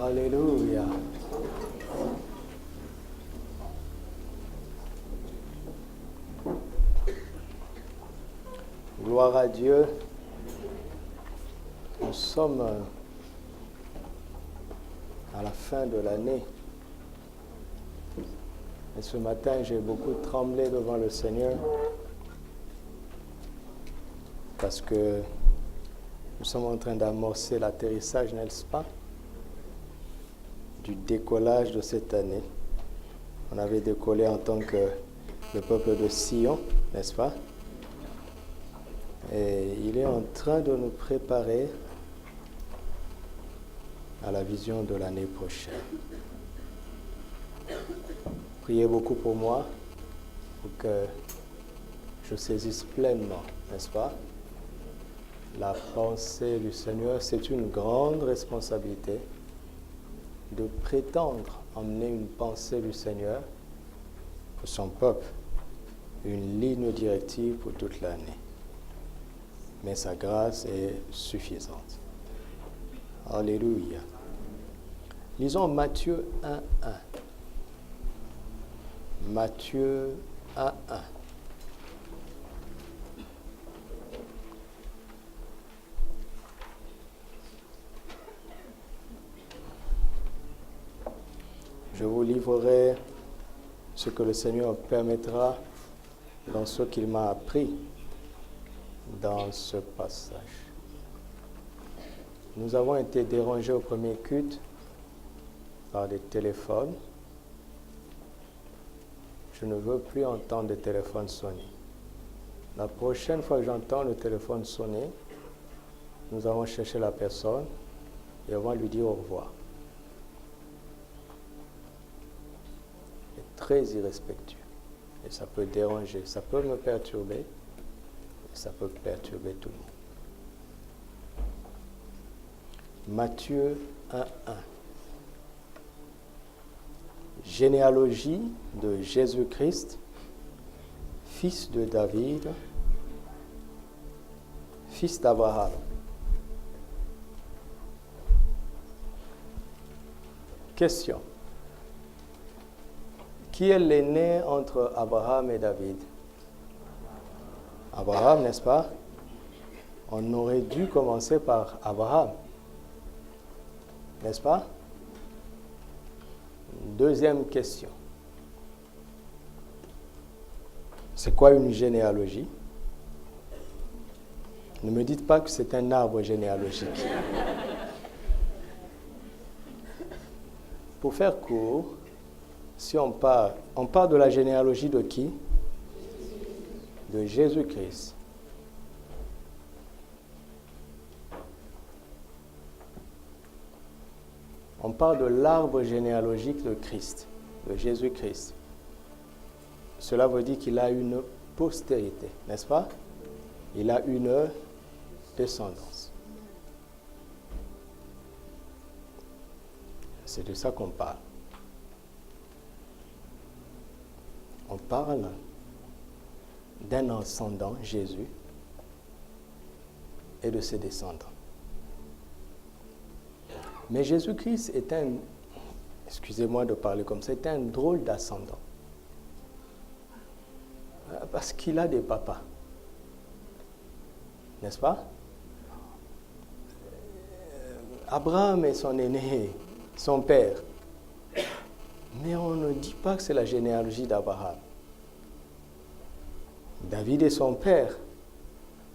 Alléluia. Gloire à Dieu. Nous sommes à la fin de l'année. Et ce matin, j'ai beaucoup tremblé devant le Seigneur parce que nous sommes en train d'amorcer l'atterrissage, n'est-ce pas, du décollage de cette année. On avait décollé en tant que le peuple de Sion, n'est-ce pas? Et il est en train de nous préparer à la vision de l'année prochaine. Priez beaucoup pour moi, pour que je saisisse pleinement, n'est-ce pas, la pensée du Seigneur. C'est une grande responsabilité de prétendre emmener une pensée du Seigneur pour son peuple, une ligne directive pour toute l'année. Mais sa grâce est suffisante. Alléluia. Lisons Matthieu 1:1. Matthieu 1:1. Je vous livrerai ce que le Seigneur permettra dans ce qu'il m'a appris dans ce passage. Nous avons été dérangés au premier culte par des téléphones. Je ne veux plus entendre des téléphones sonner. La prochaine fois que j'entends le téléphone sonner, nous allons chercher la personne et on va lui dire au revoir. C'est très irrespectueux et ça peut déranger, ça peut me perturber et ça peut perturber tout le monde. Matthieu 1:1. Généalogie de Jésus-Christ, fils de David, fils d'Abraham. Question. Qui est l'aîné entre Abraham et David? Abraham, n'est-ce pas? On aurait dû commencer par Abraham, n'est-ce pas? Deuxième question. C'est quoi une généalogie? Ne me dites pas que c'est un arbre généalogique. Pour faire court, si on parle de la généalogie de qui? De Jésus-Christ. On parle de l'arbre généalogique de Christ, de Jésus-Christ. Cela veut dire qu'il a une postérité, n'est-ce pas? Il a une descendance. C'est de ça qu'on parle. On parle d'un ascendant, Jésus, et de ses descendants. Mais Jésus-Christ est excusez-moi de parler comme ça, est un drôle d'ascendant. Parce qu'il a des papas. N'est-ce pas? Abraham est son aîné, son père. Mais on ne dit pas que c'est la généalogie d'Abraham. David est son père.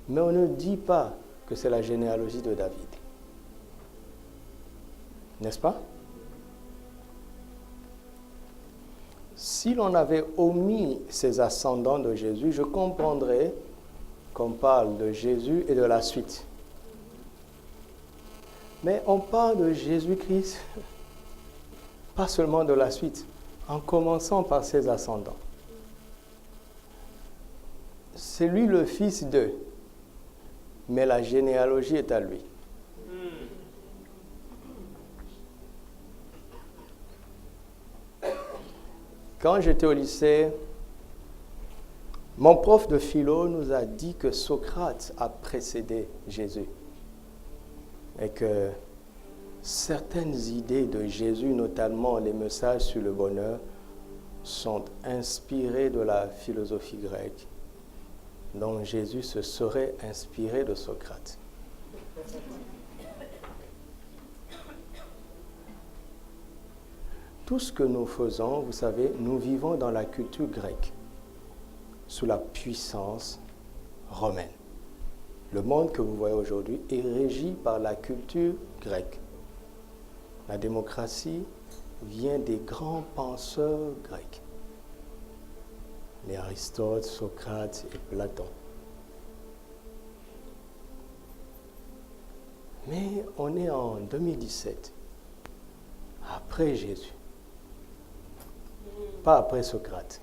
Mais on ne dit pas que c'est la généalogie de David. N'est-ce pas? Si l'on avait omis ces ascendants de Jésus, je comprendrais qu'on parle de Jésus et de la suite. Mais on parle de Jésus-Christ, pas seulement de la suite, en commençant par ses ascendants. C'est lui le fils d'eux, mais la généalogie est à lui. Quand j'étais au lycée, mon prof de philo nous a dit que Socrate a précédé Jésus et que certaines idées de Jésus, notamment les messages sur le bonheur, sont inspirées de la philosophie grecque, dont Jésus se serait inspiré de Socrate. Tout ce que nous faisons, vous savez, nous vivons dans la culture grecque, sous la puissance romaine. Le monde que vous voyez aujourd'hui est régi par la culture grecque. La démocratie vient des grands penseurs grecs, les Aristote, Socrate et Platon. Mais on est en 2017, après Jésus, pas après Socrate.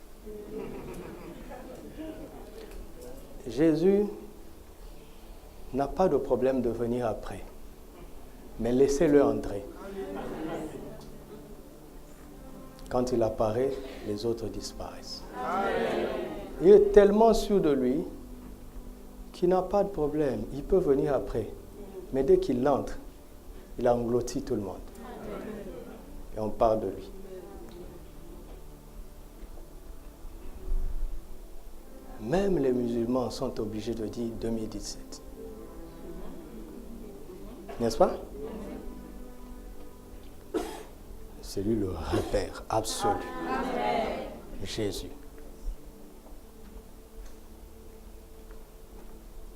Jésus n'a pas de problème de venir après, mais laissez-le entrer. Quand il apparaît, les autres disparaissent. Il est tellement sûr de lui qu'il n'a pas de problème. Il peut venir après. Mais dès qu'il entre, il a englouti tout le monde. Et on parle de lui. Même les musulmans sont obligés de dire 2017. N'est-ce pas? C'est lui le repère absolu. Jésus.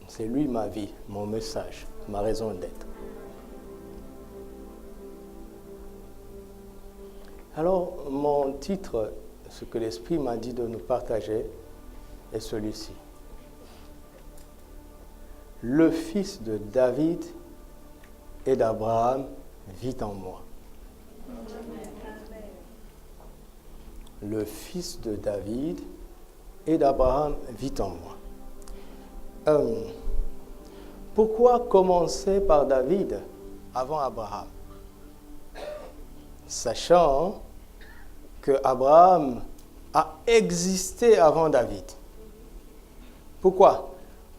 C'est lui ma vie, mon message, ma raison d'être. Alors, mon titre, ce que l'Esprit m'a dit de nous partager, est celui-ci. Le fils de David et d'Abraham vit en moi. Le fils de David et d'Abraham vit en moi. Pourquoi commencer par David avant Abraham? Sachant que Abraham a existé avant David. Pourquoi?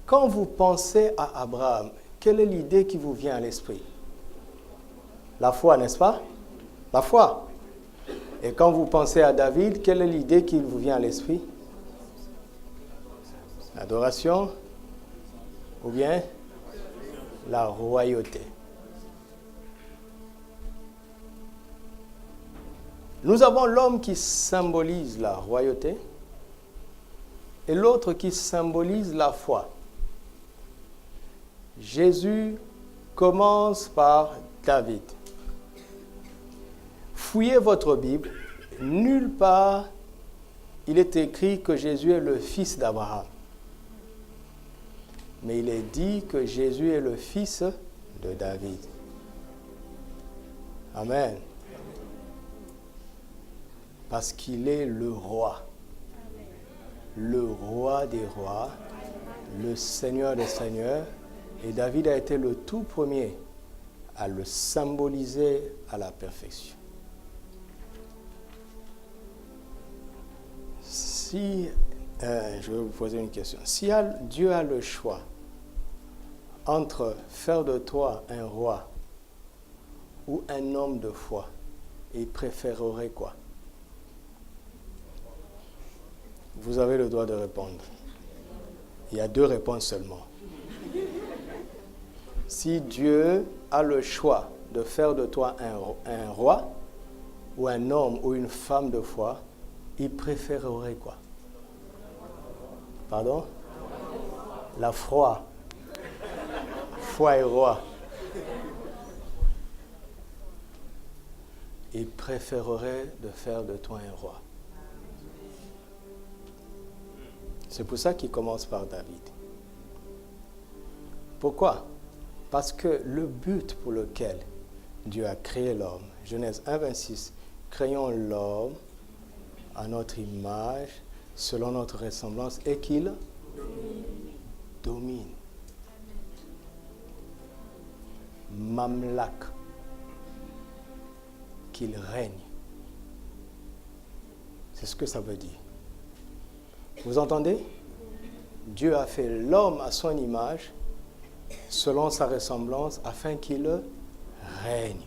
Quand vous pensez à Abraham, quelle est l'idée qui vous vient à l'esprit? La foi, n'est-ce pas? La foi. Et quand vous pensez à David, quelle est l'idée qui vous vient à l'esprit? L'adoration ou bien la royauté. Nous avons l'homme qui symbolise la royauté et l'autre qui symbolise la foi. Jésus commence par David. Fouillez votre Bible, nulle part il est écrit que Jésus est le fils d'Abraham. Mais il est dit que Jésus est le fils de David. Amen. Parce qu'il est le roi. Le roi des rois, le Seigneur des seigneurs. Et David a été le tout premier à le symboliser à la perfection. Si, je vais vous poser une question. Si Dieu a le choix entre faire de toi un roi ou un homme de foi, il préférerait quoi? Vous avez le droit de répondre. Il y a 2 réponses seulement. Si Dieu a le choix de faire de toi un roi ou un homme ou une femme de foi, il préférerait quoi? Pardon? La foi. Foi et roi. Il préférerait de faire de toi un roi. C'est pour ça qu'il commence par David. Pourquoi? Parce que le but pour lequel Dieu a créé l'homme, Genèse 1, 26, créons l'homme à notre image, selon notre ressemblance, et qu'il domine. Mamlak, qu'il règne. C'est ce que ça veut dire. Vous entendez? Dieu a fait l'homme à son image, selon sa ressemblance, afin qu'il règne.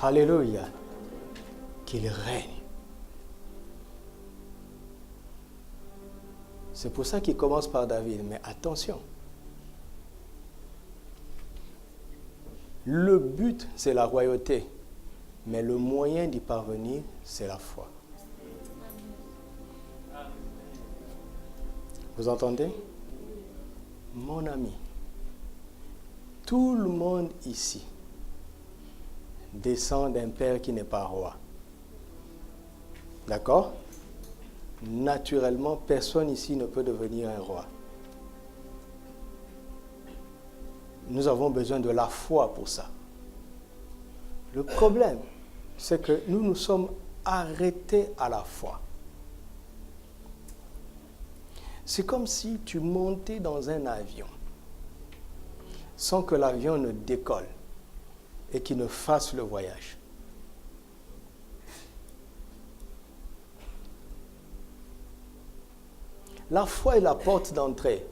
Alléluia. Qu'il règne. C'est pour ça qu'il commence par David. Mais attention. Le but, c'est la royauté. Mais le moyen d'y parvenir, c'est la foi. Vous entendez? Mon ami, tout le monde ici descend d'un père qui n'est pas roi. D'accord? Naturellement, personne ici ne peut devenir un roi. Nous avons besoin de la foi pour ça. Le problème, c'est que nous nous sommes arrêtés à la foi. C'est comme si tu montais dans un avion sans que l'avion ne décolle et qu'il ne fasse le voyage. La foi est la porte d'entrée.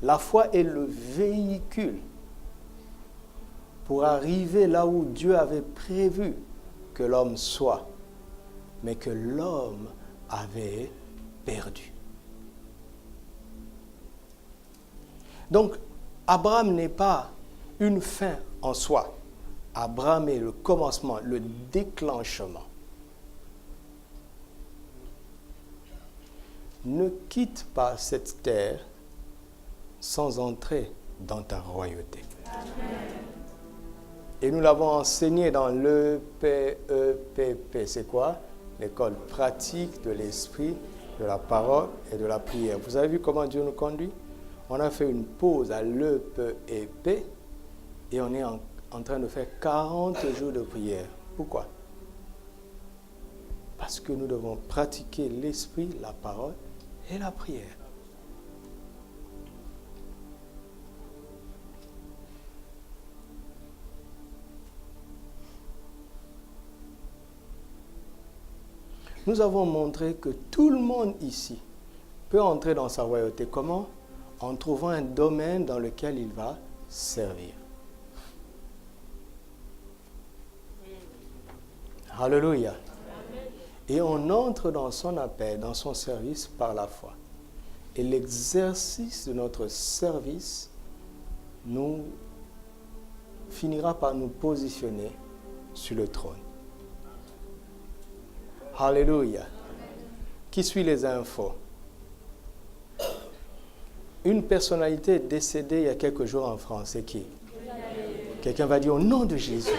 La foi est le véhicule pour arriver là où Dieu avait prévu que l'homme soit, mais que l'homme avait perdu. Donc, Abraham n'est pas une fin en soi. Abraham est le commencement, le déclenchement. Ne quitte pas cette terre sans entrer dans ta royauté. Amen. Et nous l'avons enseigné dans l'EPEPP. C'est quoi? L'école pratique de l'esprit, de la parole et de la prière. Vous avez vu comment Dieu nous conduit? On a fait une pause à l'EPEP et on est en train de faire 40 jours de prière. Pourquoi? Parce que nous devons pratiquer l'esprit, la parole et la prière. Nous avons montré que tout le monde ici peut entrer dans sa royauté. Comment? En trouvant un domaine dans lequel il va servir. Alléluia. Et on entre dans son appel, dans son service par la foi. Et l'exercice de notre service nous finira par nous positionner sur le trône. Alléluia. Qui suit les infos? Une personnalité est décédée il y a quelques jours en France. C'est qui? Quelqu'un va dire au nom de Jésus.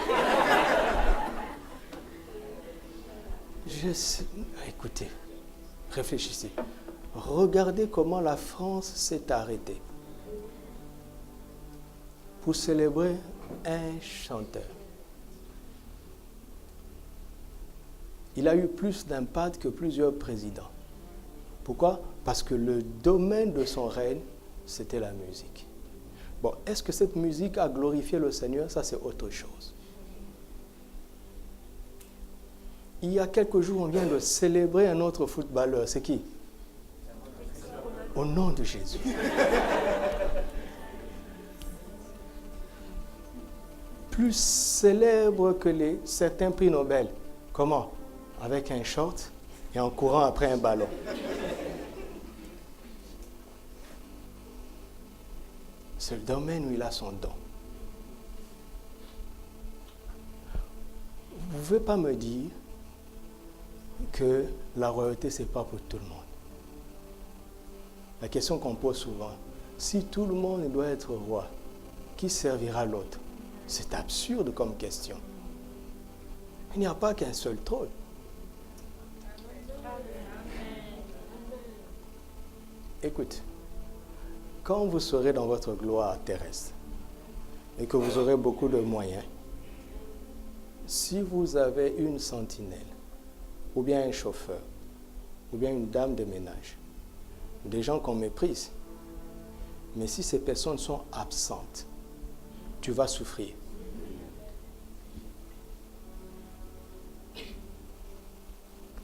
Écoutez, réfléchissez. Regardez comment la France s'est arrêtée pour célébrer un chanteur. Il a eu plus d'impact que plusieurs présidents. Pourquoi? Parce que le domaine de son règne, c'était la musique. Bon, est-ce que cette musique a glorifié le Seigneur? Ça, c'est autre chose. Il y a quelques jours, on vient de célébrer un autre footballeur. C'est qui? Au nom de Jésus. Plus célèbre que certains prix Nobel. Comment? Avec un short et en courant après un ballon. C'est le domaine où il a son don. Vous ne pouvez pas me dire que la royauté, ce n'est pas pour tout le monde. La question qu'on pose souvent, si tout le monde doit être roi, qui servira l'autre? C'est absurde comme question. Il n'y a pas qu'un seul trône. Écoute, quand vous serez dans votre gloire terrestre et que vous aurez beaucoup de moyens, si vous avez une sentinelle, ou bien un chauffeur, ou bien une dame de ménage, des gens qu'on méprise, mais si ces personnes sont absentes, tu vas souffrir.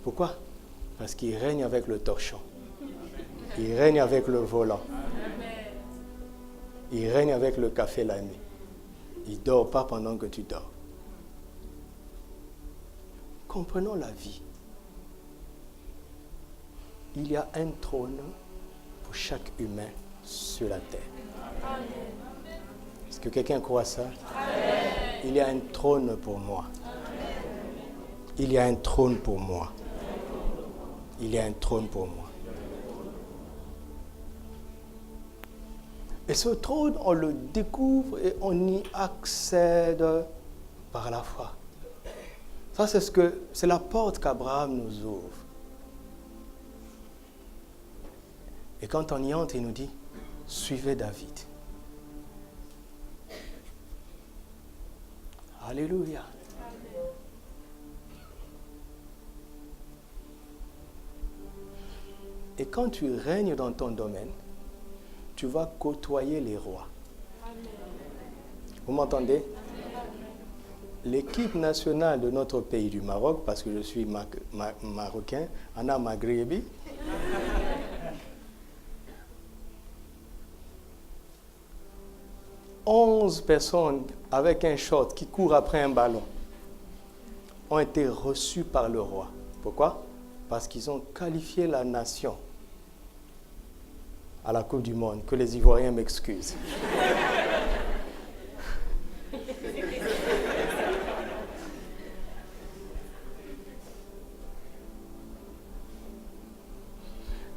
Pourquoi? Parce qu'il règne avec le torchon. Il règne avec le volant. Il règne avec le café la nuit. Il ne dort pas pendant que tu dors. comprenons la vie. Il y a un trône pour chaque humain sur la terre. Est-ce que quelqu'un croit ça? Il y a un trône pour moi. Il y a un trône pour moi. Il y a un trône pour moi. Et ce trône, on le découvre et on y accède par la foi. Ça, c'est la porte qu'Abraham nous ouvre. Et quand on y entre, il nous dit, suivez David. Alléluia. Et quand tu règnes dans ton domaine, tu vas côtoyer les rois. Vous m'entendez? L'équipe nationale de notre pays du Maroc, parce que je suis marocain, Anna Maghrebi, « 11 personnes avec un short qui courent après un ballon ont été reçues par le roi. Pourquoi? Parce qu'ils ont qualifié la nation à la Coupe du Monde. Que les Ivoiriens m'excusent.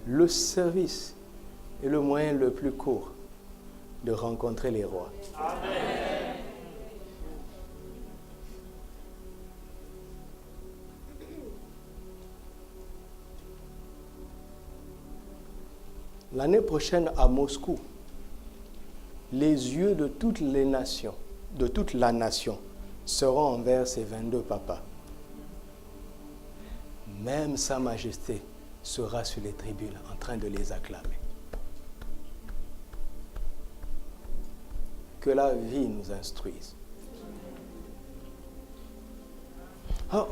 Le service est le moyen le plus court de rencontrer les rois. Amen. L'année prochaine à Moscou, les yeux de toutes les nations, de toute la nation, seront envers ces 22 papas. Même Sa Majesté sera sur les tribunes en train de les acclamer. Que la vie nous instruise. Alors,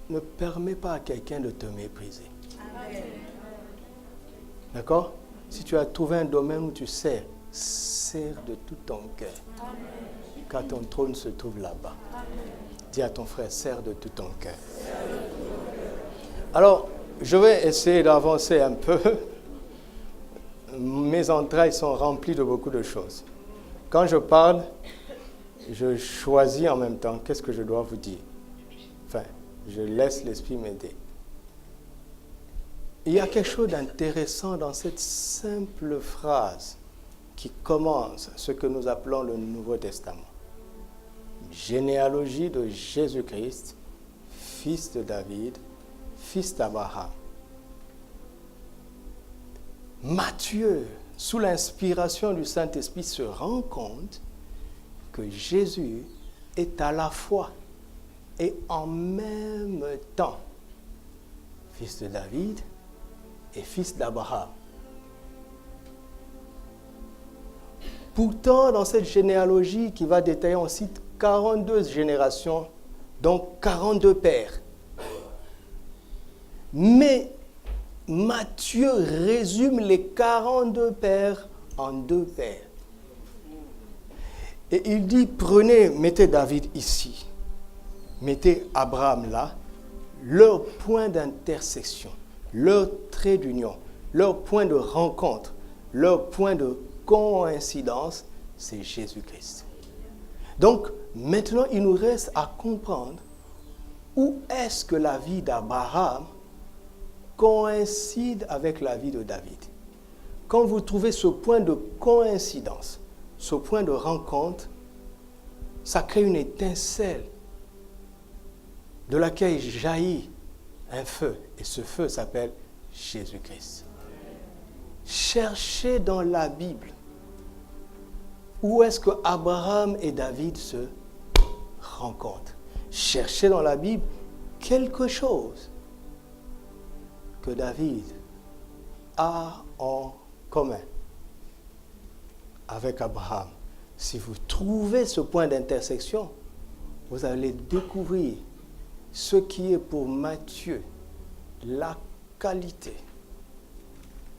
ne permets pas à quelqu'un de te mépriser. Amen. D'accord? Si tu as trouvé un domaine où tu sers de tout ton cœur. Amen. Car ton trône se trouve là-bas. Amen. Dis à ton frère, sers de tout ton cœur. Alors, je vais essayer d'avancer un peu. Mes entrailles sont remplies de beaucoup de choses. Quand je parle, je choisis en même temps qu'est-ce que je dois vous dire. Enfin, je laisse l'Esprit m'aider. Il y a quelque chose d'intéressant dans cette simple phrase qui commence ce que nous appelons le Nouveau Testament. Généalogie de Jésus-Christ, fils de David, fils d'Abraham. Matthieu, sous l'inspiration du Saint-Esprit, se rend compte que Jésus est à la fois et en même temps fils de David et fils d'Abraham. Pourtant, dans cette généalogie qui va détailler, on cite 42 générations, donc 42 pères. Mais Matthieu résume les 42 pères en 2 pères. Et il dit, mettez David ici, mettez Abraham là, leur point d'intersection, leur trait d'union, leur point de rencontre, leur point de coïncidence, c'est Jésus-Christ. Donc, maintenant, il nous reste à comprendre où est-ce que la vie d'Abraham coïncide avec la vie de David. Quand vous trouvez ce point de coïncidence, ce point de rencontre, ça crée une étincelle de laquelle jaillit un feu. Et ce feu s'appelle Jésus-Christ. Cherchez dans la Bible où est-ce que Abraham et David se rencontrent. Cherchez dans la Bible quelque chose que David a en commun avec Abraham. Si vous trouvez ce point d'intersection, vous allez découvrir ce qui est pour Matthieu la qualité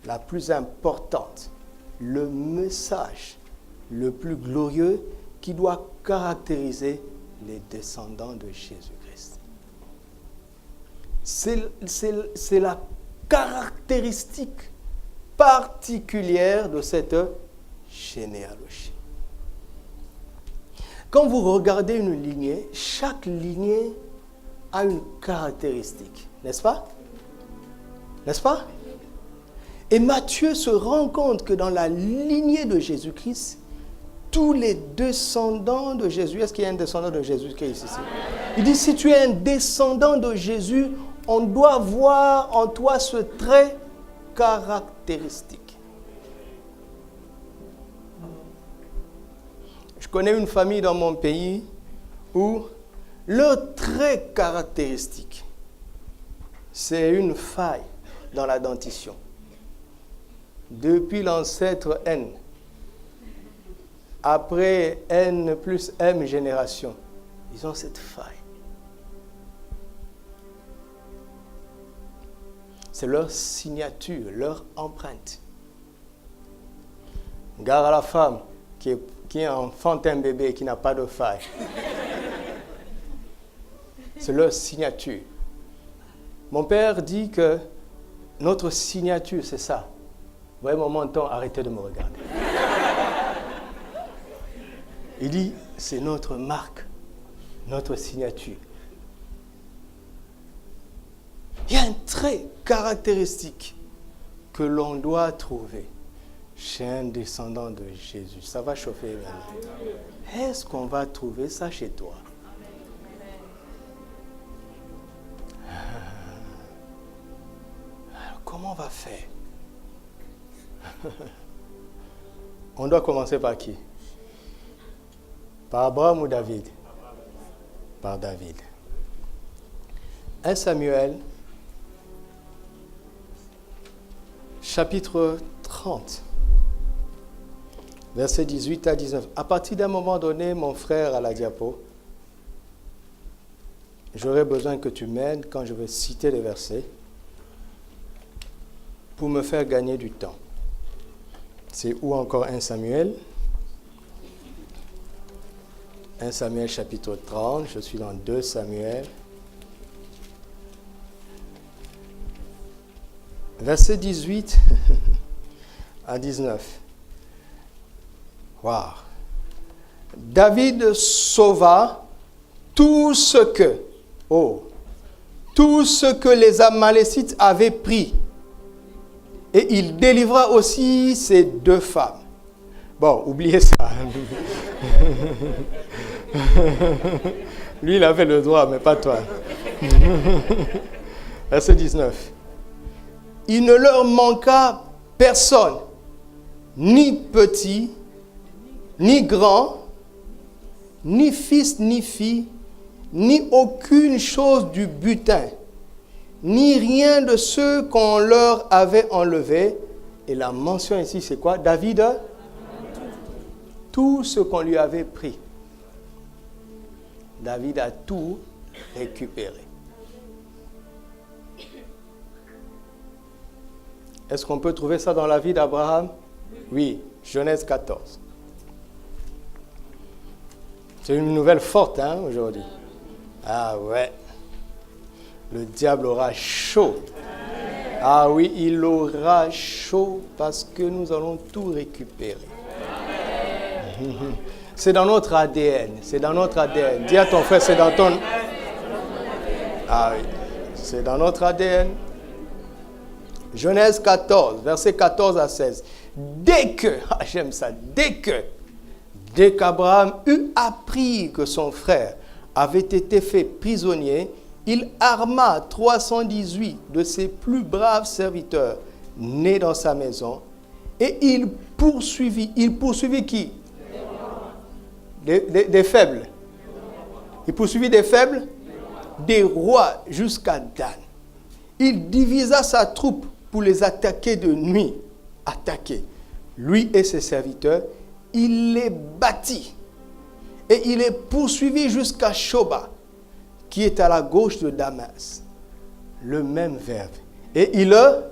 la plus importante, le message le plus glorieux qui doit caractériser les descendants de Jésus-Christ. C'est la caractéristique particulière de cette généalogie. Quand vous regardez une lignée, chaque lignée a une caractéristique, n'est-ce pas? N'est-ce pas? Et Matthieu se rend compte que dans la lignée de Jésus-Christ, tous les descendants de Jésus, est-ce qu'il y a un descendant de Jésus-Christ ici? Il dit, si tu es un descendant de Jésus, on doit voir en toi ce trait caractéristique. Je connais une famille dans mon pays où leur trait caractéristique, c'est une faille dans la dentition. Depuis l'ancêtre N, après N plus M génération, ils ont cette faille. C'est leur signature, leur empreinte. Gare à la femme qui enfante un bébé qui n'a pas de faille. C'est leur signature. Mon père dit que notre signature, c'est ça. Vous voyez mon menton, arrêtez de me regarder. Il dit, c'est notre marque, notre signature. Il y a un trait caractéristique que l'on doit trouver chez un descendant de Jésus. Ça va chauffer maintenant. Est-ce qu'on va trouver ça chez toi? Alors, comment on va faire? On doit commencer par qui? Par Abraham ou David? Par David. 1 Samuel, chapitre 30, versets 18 à 19. À partir d'un moment donné, mon frère à la diapo, j'aurai besoin que tu m'aides quand je vais citer les versets pour me faire gagner du temps. C'est où encore 1 Samuel? 1 Samuel chapitre 30, je suis dans 2 Samuel. Verset 18 à 19. Wow. David sauva tout ce que les Amalécites avaient pris. Et il délivra aussi ses 2 femmes. Bon, oubliez ça. Lui, il avait le droit, mais pas toi. Verset 19. Il ne leur manqua personne, ni petit, ni grand, ni fils, ni fille, ni aucune chose du butin, ni rien de ce qu'on leur avait enlevé. Et la mention ici, c'est quoi? David, tout ce qu'on lui avait pris. David a tout récupéré. Est-ce qu'on peut trouver ça dans la vie d'Abraham? Oui, Genèse 14. C'est une nouvelle forte aujourd'hui. Ah ouais. Le diable aura chaud. Ah oui, il aura chaud parce que nous allons tout récupérer. C'est dans notre ADN. C'est dans notre ADN. Dis à ton frère, c'est dans ton... Ah oui, c'est dans notre ADN. Genèse 14, versets 14 à 16. Dès qu'Abraham eut appris que son frère avait été fait prisonnier, il arma 318 de ses plus braves serviteurs nés dans sa maison et il poursuivit qui? Des faibles. Il poursuivit des faibles, des rois jusqu'à Dan. Il divisa sa troupe pour les attaquer de nuit. Lui et ses serviteurs, il les battit. Et il les poursuivit jusqu'à Shoba, qui est à la gauche de Damas. Le même verbe. Et il le...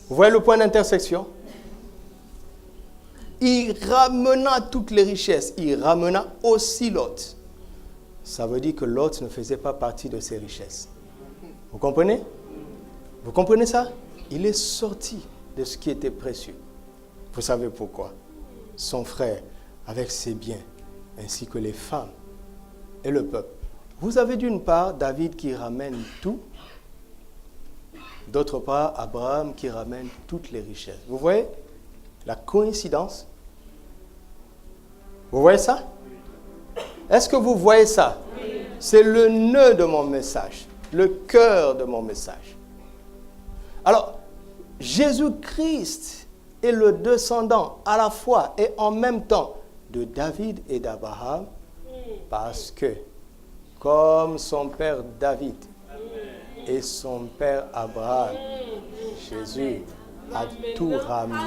Vous voyez le point d'intersection? Il ramena toutes les richesses. Il ramena aussi Lot. ça veut dire que l'autre ne faisait pas partie de ses richesses. Vous comprenez? Vous comprenez ça? Il est sorti de ce qui était précieux. Vous savez pourquoi? Son frère, avec ses biens, ainsi que les femmes et le peuple. Vous avez d'une part David qui ramène tout, d'autre part Abraham qui ramène toutes les richesses. Vous voyez la coïncidence? Vous voyez ça? Est-ce que vous voyez ça? C'est le nœud de mon message, le cœur de mon message. Alors, Jésus-Christ est le descendant à la fois et en même temps de David et d'Abraham, parce que, comme son père David et son père Abraham, Jésus a tout ramené.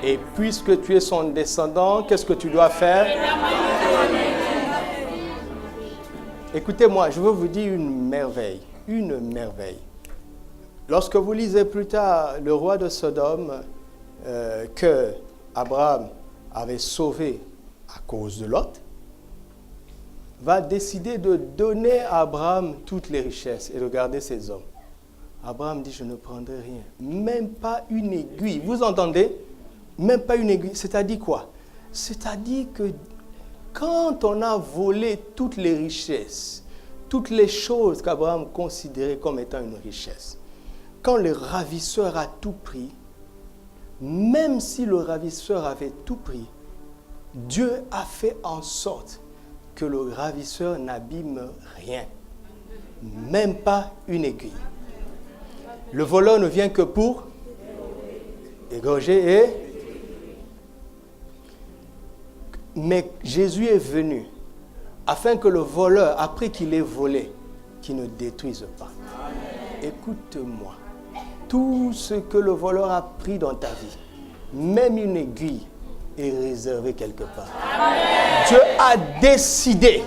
Et puisque tu es son descendant, qu'est-ce que tu dois faire? Écoutez-moi, je veux vous dire une merveille, une merveille. Lorsque vous lisez plus tard le roi de Sodome, que Abraham avait sauvé à cause de Lot, va décider de donner à Abraham toutes les richesses et de garder ses hommes. Abraham dit, je ne prendrai rien, même pas une aiguille. Vous entendez? Même pas une aiguille. C'est-à-dire quoi? C'est-à-dire que quand on a volé toutes les richesses, toutes les choses qu'Abraham considérait comme étant une richesse, quand le ravisseur a tout pris, même si le ravisseur avait tout pris, Dieu a fait en sorte que le ravisseur n'abîme rien, même pas une aiguille. Le voleur ne vient que pour égorger et... Mais Jésus est venu afin que le voleur, après qu'il ait volé, qu'il ne détruise pas. Écoute-moi, tout ce que le voleur a pris dans ta vie, même une aiguille, est réservé quelque part. Amen. Dieu a décidé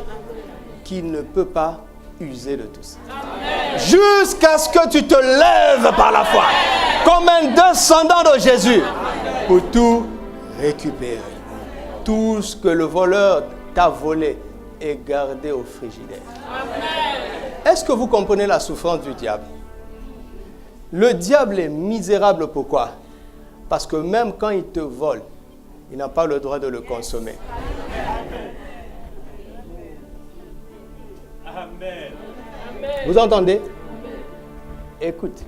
qu'il ne peut pas user de tout ça. Amen. Jusqu'à ce que tu te lèves par la foi, comme un descendant de Jésus, pour tout récupérer. Tout ce que le voleur t'a volé est gardé au frigidaire. Amen. Est-ce que vous comprenez la souffrance du diable? Le diable est misérable, pourquoi? Parce que même quand il te vole, il n'a pas le droit de le consommer. Amen. Vous entendez? Écoute,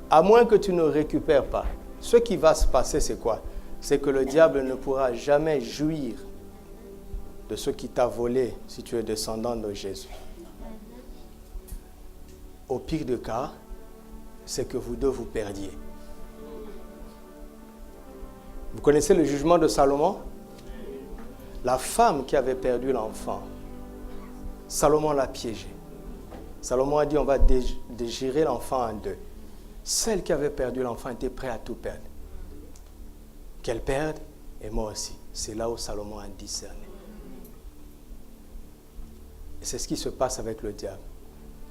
à moins que tu ne récupères pas, ce qui va se passer, c'est quoi? C'est que le diable ne pourra jamais jouir de ce qui t'a volé si tu es descendant de Jésus. Au pire des cas, c'est que vous deux vous perdiez. Vous connaissez le jugement de Salomon? La femme qui avait perdu l'enfant, Salomon l'a piégée. Salomon a dit, on va déchirer l'enfant en deux. Celle qui avait perdu l'enfant était prête à tout perdre. Qu'elle perde, et moi aussi. C'est là où Salomon a discerné. Et c'est ce qui se passe avec le diable.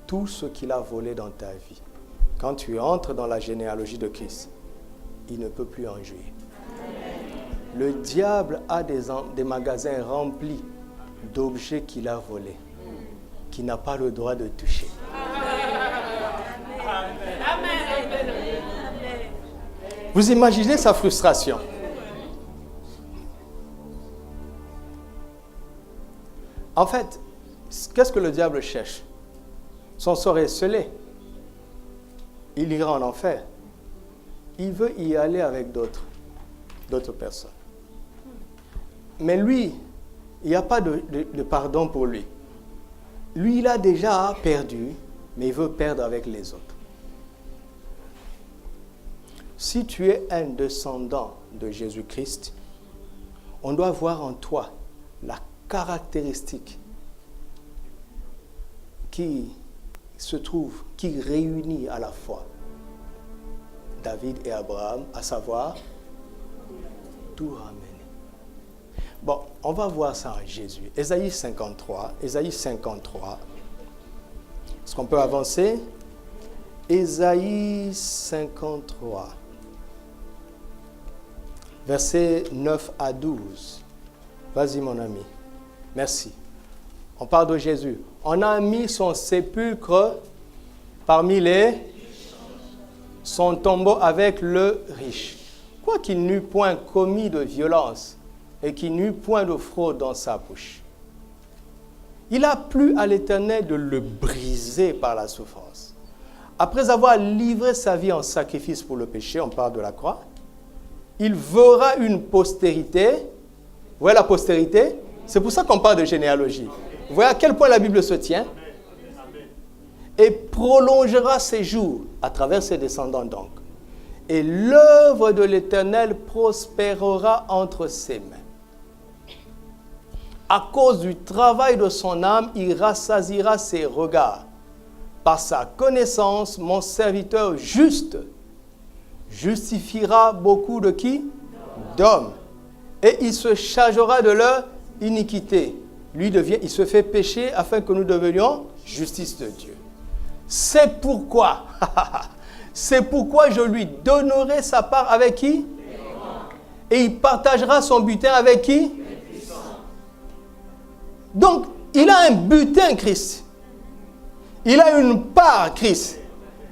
Tout ce qu'il a volé dans ta vie, quand tu entres dans la généalogie de Christ, il ne peut plus en jouir. Le diable a des magasins remplis d'objets qu'il a volés, qu'il n'a pas le droit de toucher. Vous imaginez sa frustration? En fait, qu'est-ce que le diable cherche? Son sort est scellé. Il ira en enfer. Il veut y aller avec d'autres personnes. Mais lui, il n'y a pas de pardon pour lui. Lui, il a déjà perdu, mais il veut perdre avec les autres. Si tu es un descendant de Jésus-Christ, on doit voir en toi la caractéristique qui se trouve, qui réunit à la fois David et Abraham, à savoir tout ramener. Bon, on va voir ça en Jésus. Ésaïe 53. Est-ce qu'on peut avancer? Ésaïe 53. Versets 9 à 12. Vas-y, mon ami. Merci. On parle de Jésus. On a mis son sépulcre parmi son tombeau avec le riche. Quoiqu'il n'eût point commis de violence et qu'il n'eut point de fraude dans sa bouche. Il a plu à l'Éternel de le briser par la souffrance. Après avoir livré sa vie en sacrifice pour le péché, on parle de la croix, il verra une postérité. Vous voyez la postérité? C'est pour ça qu'on parle de généalogie. Vous voyez à quel point la Bible se tient? Et prolongera ses jours à travers ses descendants donc. Et l'œuvre de l'Éternel prospérera entre ses mains. À cause du travail de son âme, il rassasiera ses regards. Par sa connaissance, mon serviteur juste justifiera beaucoup de qui? D'hommes. Et il se chargera de leur iniquité. Il se fait pécher afin que nous devenions justice de Dieu. C'est pourquoi je lui donnerai sa part avec qui? Et il partagera son butin avec qui? Donc, il a un butin, Christ. Il a une part, Christ.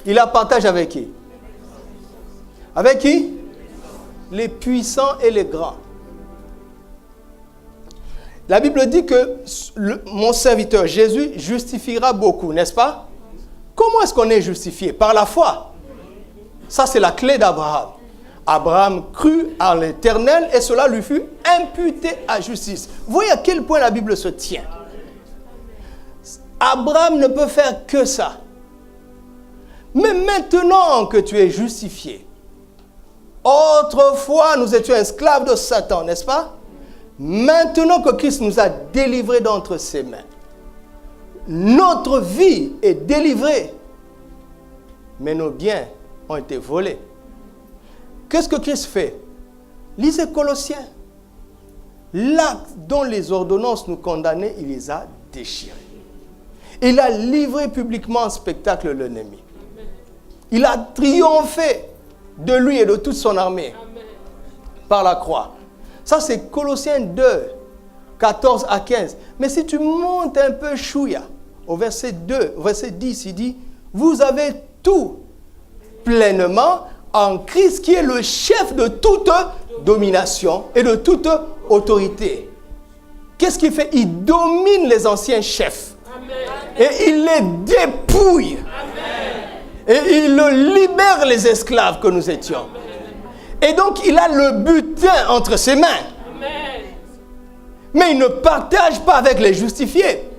Il la partage avec qui? Avec qui? Les puissants et les grands. La Bible dit que mon serviteur Jésus justifiera beaucoup, n'est-ce pas? Comment est-ce qu'on est justifié? Par la foi. Ça, c'est la clé d'Abraham. Abraham crut en l'Éternel et cela lui fut imputé à justice. Vous voyez à quel point la Bible se tient. Abraham ne peut faire que ça. Mais maintenant que tu es justifié, autrefois nous étions esclaves de Satan, n'est-ce pas? Maintenant que Christ nous a délivrés d'entre ses mains, notre vie est délivrée, mais nos biens ont été volés. Qu'est-ce que Christ fait? Lisez Colossiens. L'acte dont les ordonnances nous condamnaient, il les a déchirés. Il a livré publiquement en spectacle l'ennemi. Il a triomphé de lui et de toute son armée par la croix. Ça, c'est Colossiens 2, 14 à 15. Mais si tu montes un peu chouïa, au verset 2, au verset 10, il dit, vous avez tout pleinement en Christ qui est le chef de toute domination et de toute autorité. Qu'est-ce qu'il fait? Il domine les anciens chefs. Amen. Et il les dépouille. Amen. Et il libère les esclaves que nous étions. Amen. Et donc il a le butin entre ses mains. Amen. Mais il ne partage pas avec les justifiés.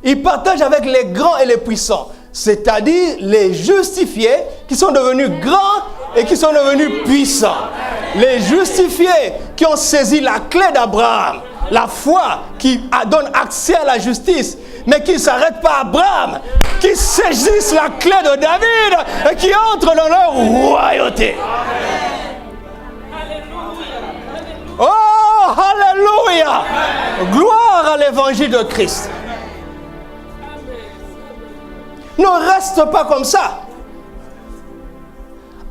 Il partage avec les grands et les puissants. C'est-à-dire les justifiés qui sont devenus grands et qui sont devenus puissants. Les justifiés qui ont saisi la clé d'Abraham, la foi qui donne accès à la justice, mais qui ne s'arrêtent pas à Abraham, qui saisissent la clé de David et qui entrent dans leur royauté. Oh, alléluia! Gloire à l'évangile de Christ. Ne reste pas comme ça.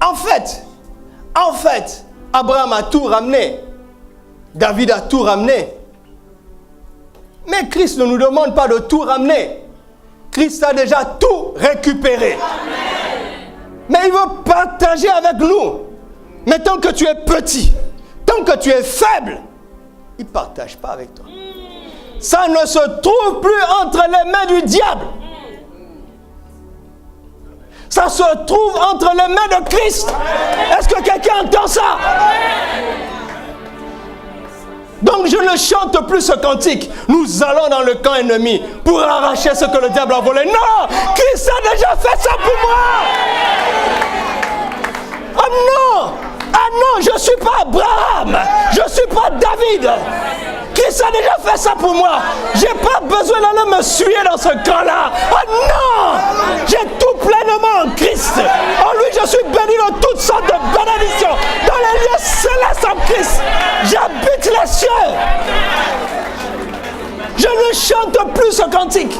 En fait, Abraham a tout ramené. David a tout ramené. Mais Christ ne nous demande pas de tout ramener. Christ a déjà tout récupéré. Amen. Mais il veut partager avec nous. Mais tant que tu es petit, tant que tu es faible, il ne partage pas avec toi. Ça ne se trouve plus entre les mains du diable. Ça se trouve entre les mains de Christ. Est-ce que quelqu'un entend ça? Donc je ne chante plus ce cantique. Nous allons dans le camp ennemi pour arracher ce que le diable a volé. Non! Christ a déjà fait ça pour moi! Oh non! Ah non, je ne suis pas Abraham! Je ne suis pas David! Christ a déjà fait ça pour moi. Je n'ai pas besoin d'aller me suer dans ce camp-là. Oh non! J'ai tout pleinement en Christ. En lui, je suis béni de toutes sortes de bénédictions. Dans les lieux célestes en Christ. J'habite les cieux. Je ne chante plus ce cantique.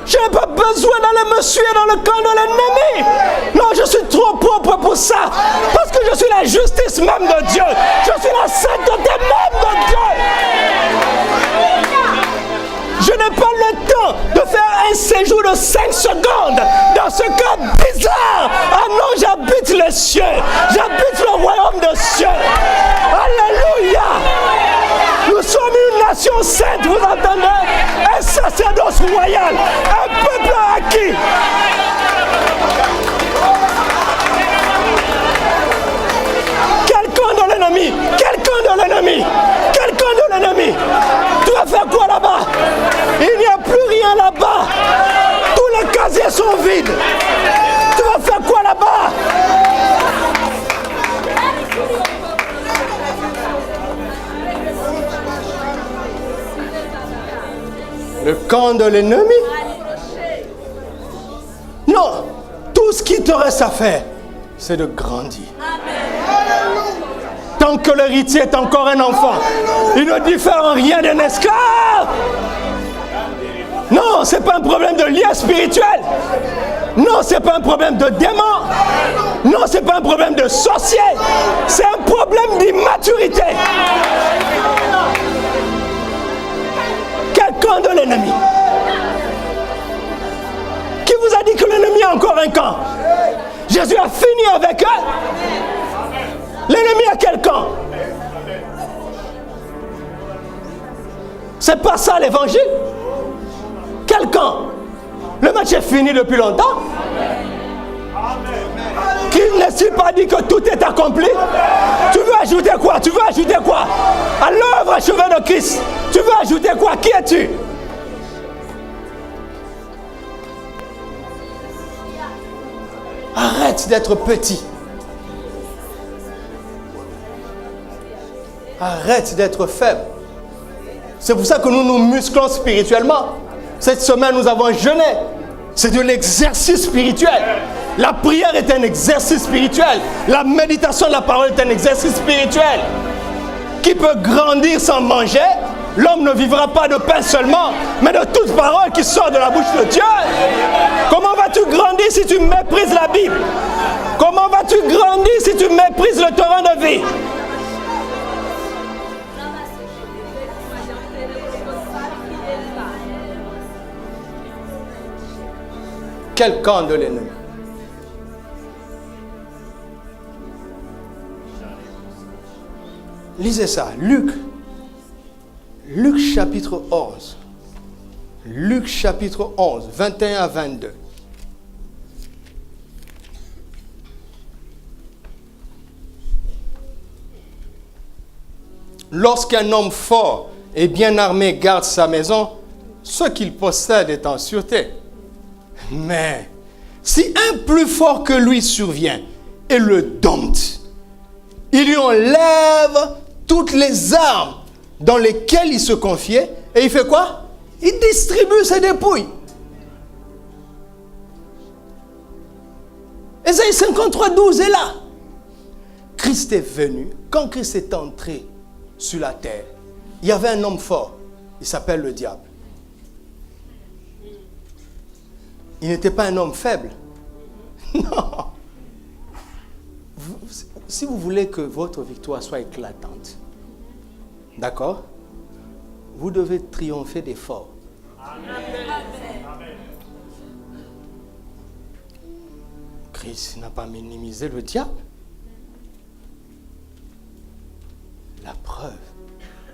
Je n'ai pas besoin d'aller me suer dans le camp de l'ennemi. Non, je suis trop propre pour ça. Parce que je suis la justice même de Dieu. Je suis la sainteté même de Dieu. séjour de 5 secondes dans ce corps bizarre. Ah non, j'habite les cieux. J'habite le royaume des cieux. Alléluia. Nous sommes une nation sainte, vous entendez? Un sacerdoce royal, un peuple acquis. Quelqu'un de l'ennemi, quelqu'un de l'ennemi, quelqu'un de l'ennemi. Tu vas faire quoi là-bas? Il n'y a plus rien là-bas. Tous les casiers sont vides. Tu vas faire quoi là-bas? Le camp de l'ennemi? Non, tout ce qui te reste à faire, c'est de grandir. Tant que l'héritier est encore un enfant, il ne diffère en rien d'un esclave. Non, ce n'est pas un problème de lien spirituel. Non, ce n'est pas un problème de démon. Non, ce n'est pas un problème de sorcier. C'est un problème d'immaturité. Quelqu'un de l'ennemi. Qui vous a dit que l'ennemi a encore un camp? Jésus a fini avec eux. L'ennemi a quel camp? C'est pas ça l'évangile. Quel camp? Le match est fini depuis longtemps. Qui n'est-il pas dit que tout est accompli? Tu veux ajouter quoi? Tu veux ajouter quoi? À l'œuvre achevée de Christ, tu veux ajouter quoi? Qui es-tu? Arrête d'être petit. Arrête d'être faible. C'est pour ça que nous nous musclons spirituellement. Cette semaine, nous avons jeûné. C'est de l'exercice spirituel. La prière est un exercice spirituel. La méditation de la parole est un exercice spirituel. Qui peut grandir sans manger? L'homme ne vivra pas de pain seulement, mais de toute parole qui sort de la bouche de Dieu. Comment vas-tu grandir si tu méprises la Bible? Comment vas-tu grandir si tu méprises le torrent de vie? Quel camp de l'ennemi? Lisez ça, Luc chapitre 11. Luc chapitre 11, 21 à 22. Lorsqu'un homme fort et bien armé garde sa maison, ce qu'il possède est en sûreté. Mais si un plus fort que lui survient et le dompte, il lui enlève toutes les armes dans lesquelles il se confiait et il fait quoi? Il distribue ses dépouilles. Ésaïe 53, 12 est là. Christ est venu. Quand Christ est entré sur la terre, il y avait un homme fort. Il s'appelle le diable. Il n'était pas un homme faible. Non. Si vous voulez que votre victoire soit éclatante, d'accord? Vous devez triompher des forts. Christ n'a pas minimisé le diable. La preuve,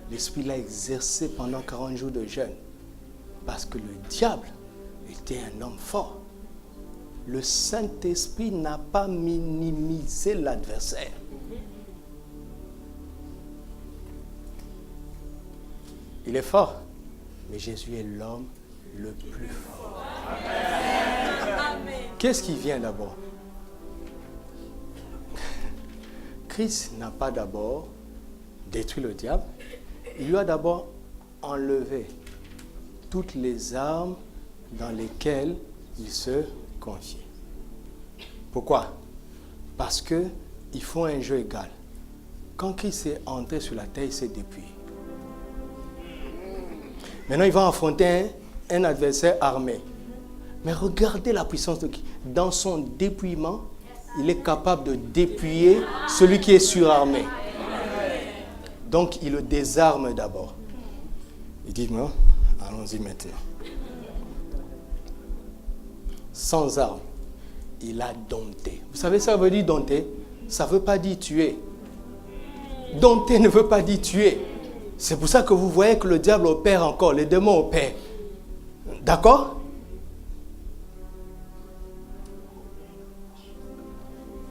l'Esprit l'a exercé pendant 40 jours de jeûne. Parce que le diable était un homme fort. Le Saint-Esprit n'a pas minimisé l'adversaire. Il est fort, mais Jésus est l'homme le plus fort. Qu'est-ce qui vient d'abord? Christ n'a pas d'abord détruit le diable. Il lui a d'abord enlevé toutes les armes dans lesquelles il se confiait. Pourquoi? Parce qu'il faut un jeu égal. Quand Christ est entré sur la terre, il s'est dépouillé. Maintenant, il va affronter un adversaire armé. Mais regardez la puissance de qui. Dans son dépouillement, il est capable de dépouiller celui qui est surarmé. Donc, il le désarme d'abord. Il dit, non, allons-y maintenant. sans armes. Il a dompté. Vous savez, ça veut dire dompter? Ça ne veut pas dire tuer. Dompter ne veut pas dire tuer. C'est pour ça que vous voyez que le diable opère encore, les démons opèrent. D'accord?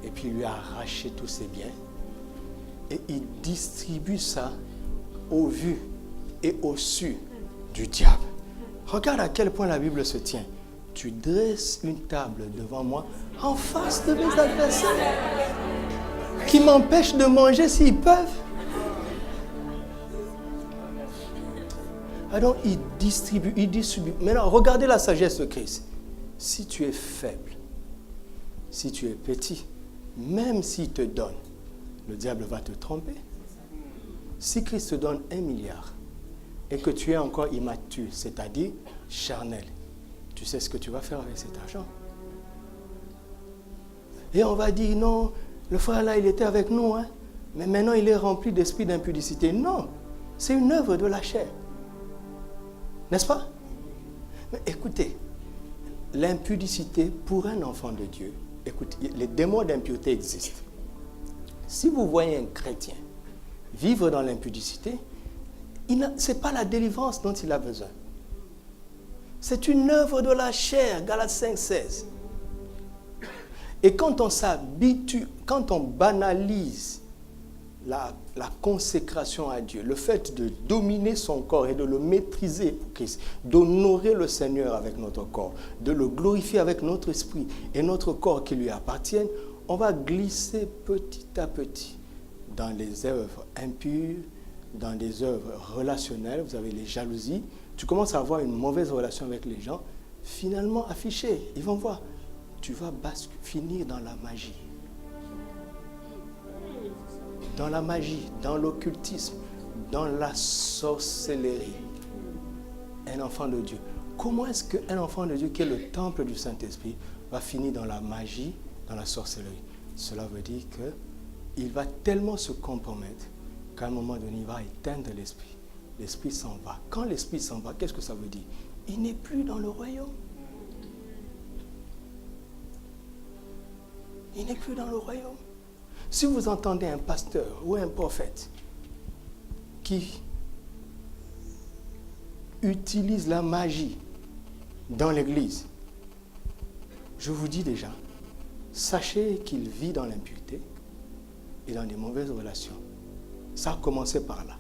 Et puis il lui a arraché tous ses biens. Et il distribue ça au vu et au su du diable. Regarde à quel point la Bible se tient. Tu dresses une table devant moi en face de mes adversaires qui m'empêchent de manger s'ils peuvent. Alors il distribue. Maintenant, regardez la sagesse de Christ. Si tu es faible, si tu es petit, même s'il te donne, le diable va te tromper. Si Christ te donne 1 milliard et que tu es encore immature, c'est-à-dire charnel, tu sais ce que tu vas faire avec cet argent. Et on va dire, non, le frère là, il était avec nous, hein, mais maintenant il est rempli d'esprit d'impudicité. Non, c'est une œuvre de la chair. N'est-ce pas? Mais écoutez, l'impudicité pour un enfant de Dieu, écoutez, les démons d'impureté existent. Si vous voyez un chrétien vivre dans l'impudicité, ce n'est pas la délivrance dont il a besoin. C'est une œuvre de la chair, Galates 5,16. Et quand on s'habitue, quand on banalise la consécration à Dieu, le fait de dominer son corps et de le maîtriser pour Christ, d'honorer le Seigneur avec notre corps, de le glorifier avec notre esprit et notre corps qui lui appartiennent, on va glisser petit à petit dans les œuvres impures, dans des œuvres relationnelles. Vous avez les jalousies. Tu commences à avoir une mauvaise relation avec les gens. Finalement, affiché, ils vont voir. Tu vas finir dans la magie. Dans la magie, dans l'occultisme, dans la sorcellerie. Un enfant de Dieu. Comment est-ce qu'un enfant de Dieu qui est le temple du Saint-Esprit va finir dans la magie, dans la sorcellerie? Cela veut dire qu'il va tellement se compromettre qu'à un moment donné, il va éteindre l'esprit. L'esprit s'en va. Quand l'esprit s'en va, qu'est-ce que ça veut dire? Il n'est plus dans le royaume. Il n'est plus dans le royaume. Si vous entendez un pasteur ou un prophète qui utilise la magie dans l'église, je vous dis déjà, sachez qu'il vit dans l'impureté et dans des mauvaises relations. Ça a commencé par là.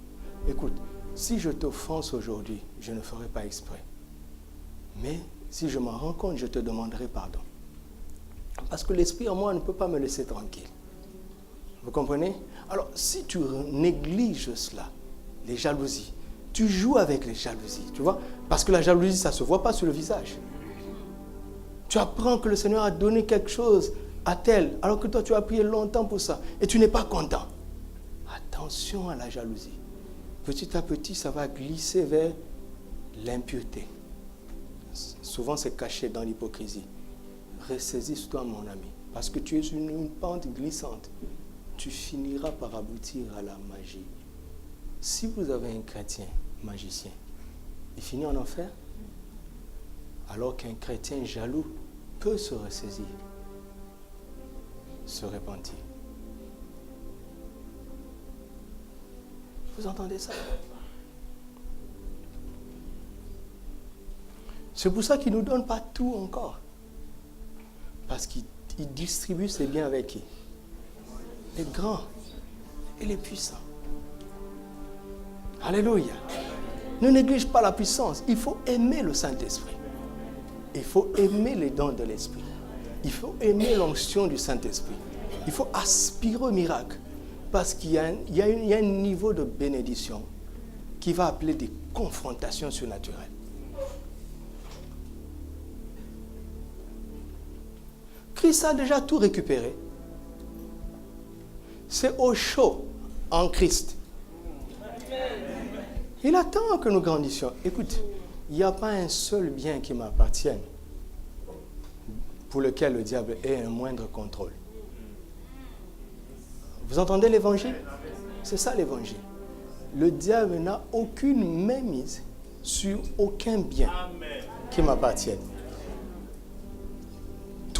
Écoute, si je t'offense aujourd'hui, je ne ferai pas exprès. Mais si je m'en rends compte, je te demanderai pardon. Parce que l'esprit en moi ne peut pas me laisser tranquille. Vous comprenez? Alors, si tu négliges cela, les jalousies, tu joues avec les jalousies, tu vois? Parce que la jalousie, ça ne se voit pas sur le visage. Tu apprends que le Seigneur a donné quelque chose à tel, alors que toi, tu as prié longtemps pour ça, et tu n'es pas content. Attention à la jalousie. Petit à petit, ça va glisser vers l'impureté. Souvent, c'est caché dans l'hypocrisie. Ressaisis-toi, mon ami, parce que tu es sur une pente glissante. Tu finiras par aboutir à la magie. Si vous avez un chrétien magicien, il finit en enfer, alors qu'un chrétien jaloux peut se ressaisir, se repentir. Vous entendez ça? C'est pour ça qu'il ne nous donne pas tout encore. Parce qu'il distribue ses biens avec qui? Les grands et les puissants. Alléluia. Ne néglige pas la puissance. Il faut aimer le Saint-Esprit. Il faut aimer les dons de l'Esprit. Il faut aimer l'onction du Saint-Esprit. Il faut aspirer au miracle. Parce qu'il y a un niveau de bénédiction qui va appeler des confrontations surnaturelles. Christ a déjà tout récupéré. C'est au chaud en Christ. Il attend que nous grandissions. Écoute, il n'y a pas un seul bien qui m'appartienne pour lequel le diable ait un moindre contrôle. Vous entendez l'évangile? C'est ça l'évangile. Le diable n'a aucune mainmise sur aucun bien qui m'appartienne.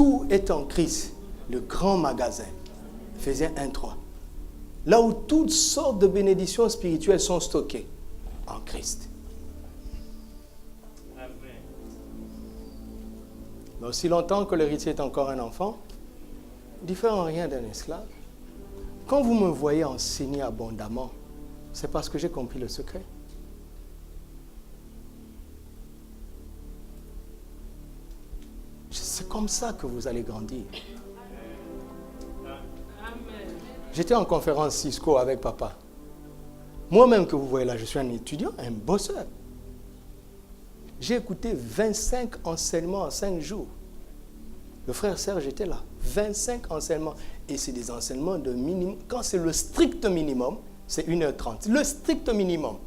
tout est en Christ, le grand magasin, Ephésiens 1:3. Là où toutes sortes de bénédictions spirituelles sont stockées en Christ. Amen. Mais aussi longtemps que l'héritier est encore un enfant, différent rien d'un esclave. Quand vous me voyez enseigner abondamment, c'est parce que j'ai compris le secret. C'est comme ça que vous allez grandir. J'étais en conférence Cisco avec papa. Moi-même que vous voyez là, je suis un étudiant, un bosseur. J'ai écouté 25 enseignements en 5 jours. Le frère Serge était là. 25 enseignements. Et c'est des enseignements de minimum. Quand c'est le strict minimum, c'est 1h30. Le strict minimum.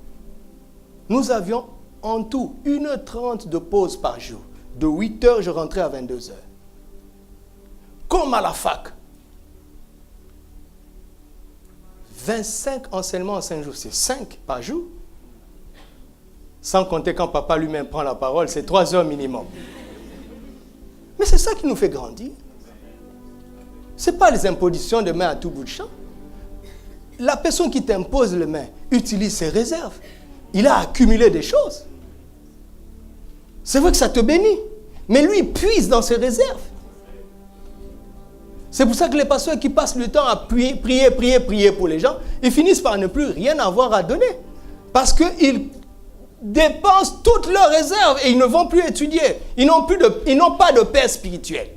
Nous avions en tout 1h30 de pause par jour. De 8h, je rentrais à 22h. Comme à la fac. 25 enseignements en 5 jours, c'est 5 par jour. Sans compter quand papa lui-même prend la parole, c'est 3 heures minimum. Mais c'est ça qui nous fait grandir. Ce n'est pas les impositions de main à tout bout de champ. La personne qui t'impose les mains utilise ses réserves. Il a accumulé des choses. C'est vrai que ça te bénit. Mais lui, il puise dans ses réserves. C'est pour ça que les pasteurs qui passent le temps à prier pour les gens, ils finissent par ne plus rien avoir à donner. Parce qu'ils dépensent toutes leurs réserves et ils ne vont plus étudier. Ils n'ont pas de paix spirituelle.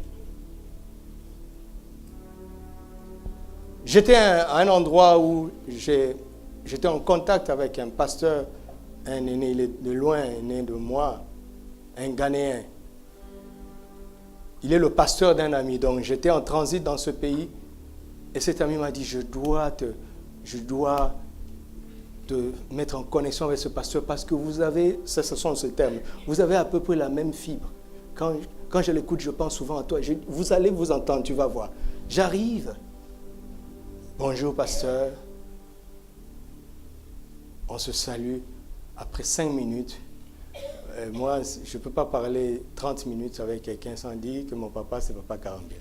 J'étais à un endroit où j'étais en contact avec un pasteur, un aîné, il est de loin, aîné de moi, un Ghanéen. Il est le pasteur d'un ami, donc j'étais en transit dans ce pays et cet ami m'a dit, je dois te mettre en connexion avec ce pasteur parce que vous avez, ce sont ces termes, vous avez à peu près la même fibre. Quand je l'écoute, je pense souvent à toi. Vous allez vous entendre, tu vas voir. J'arrive. Bonjour pasteur. On se salue. Après 5 minutes, moi, je ne peux pas parler 30 minutes avec quelqu'un sans dire que mon papa, c'est papa Karambele.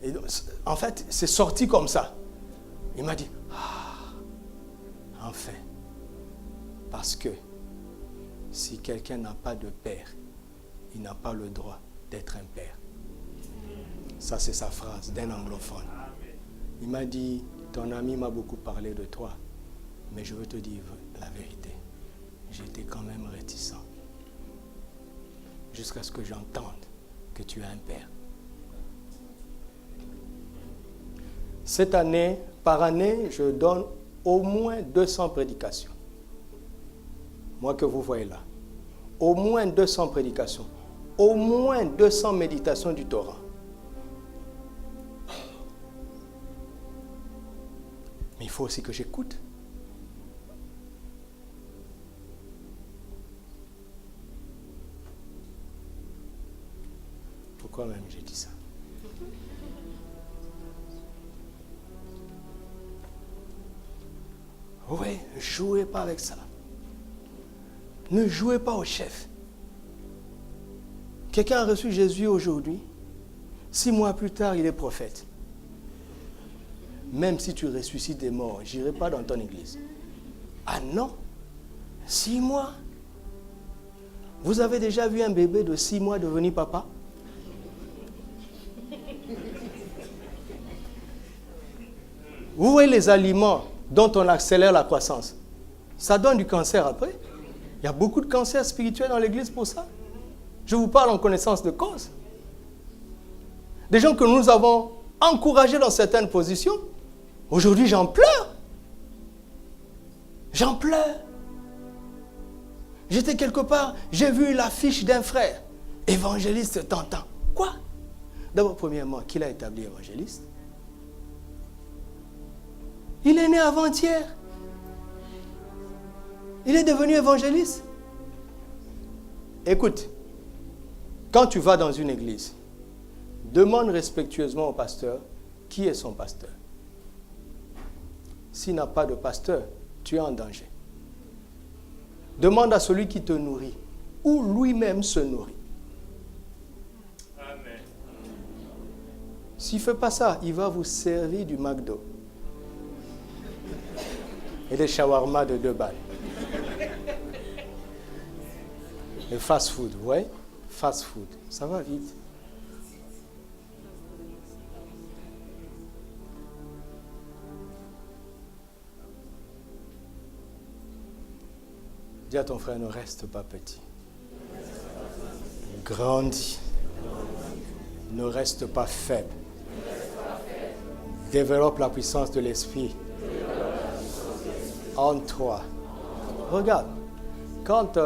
Et donc, en fait, c'est sorti comme ça. Il m'a dit, enfin, parce que si quelqu'un n'a pas de père, il n'a pas le droit d'être un père. Ça, c'est sa phrase d'un anglophone. Il m'a dit, ton ami m'a beaucoup parlé de toi, mais je veux te dire la vérité. J'étais quand même réticent. Jusqu'à ce que j'entende que tu as un père. Cette année, par année, je donne au moins 200 prédications. Moi que vous voyez là. Au moins 200 prédications. Au moins 200 méditations du Torah. Mais il faut aussi que j'écoute. Pourquoi même j'ai dit ça? Oui, ne jouez pas avec ça. Ne jouez pas au chef. Quelqu'un a reçu Jésus aujourd'hui. 6 mois plus tard, il est prophète. Même si tu ressuscites des morts, je n'irai pas dans ton église. Ah non? 6 mois? Vous avez déjà vu un bébé de 6 mois devenir papa? Vous voyez les aliments dont on accélère la croissance. Ça donne du cancer après. Il y a beaucoup de cancers spirituels dans l'église pour ça. Je vous parle en connaissance de cause. Des gens que nous avons encouragés dans certaines positions. Aujourd'hui, j'en pleure. J'en pleure. J'étais quelque part, j'ai vu l'affiche d'un frère, évangéliste tentant. Quoi? D'abord, premièrement, qui l'a établi évangéliste? Il est né avant-hier. Il est devenu évangéliste. Écoute, quand tu vas dans une église, demande respectueusement au pasteur qui est son pasteur. S'il n'a pas de pasteur, tu es en danger. Demande à celui qui te nourrit, ou lui-même se nourrit. Amen. S'il ne fait pas ça, il va vous servir du McDo. Et des shawarma de 2 balles. Le fast food, ouais? Fast food. Ça va vite. Dis à ton frère, ne reste pas petit. Grandis. Ne reste pas faible. Développe la puissance de l'esprit en toi. Regarde, quand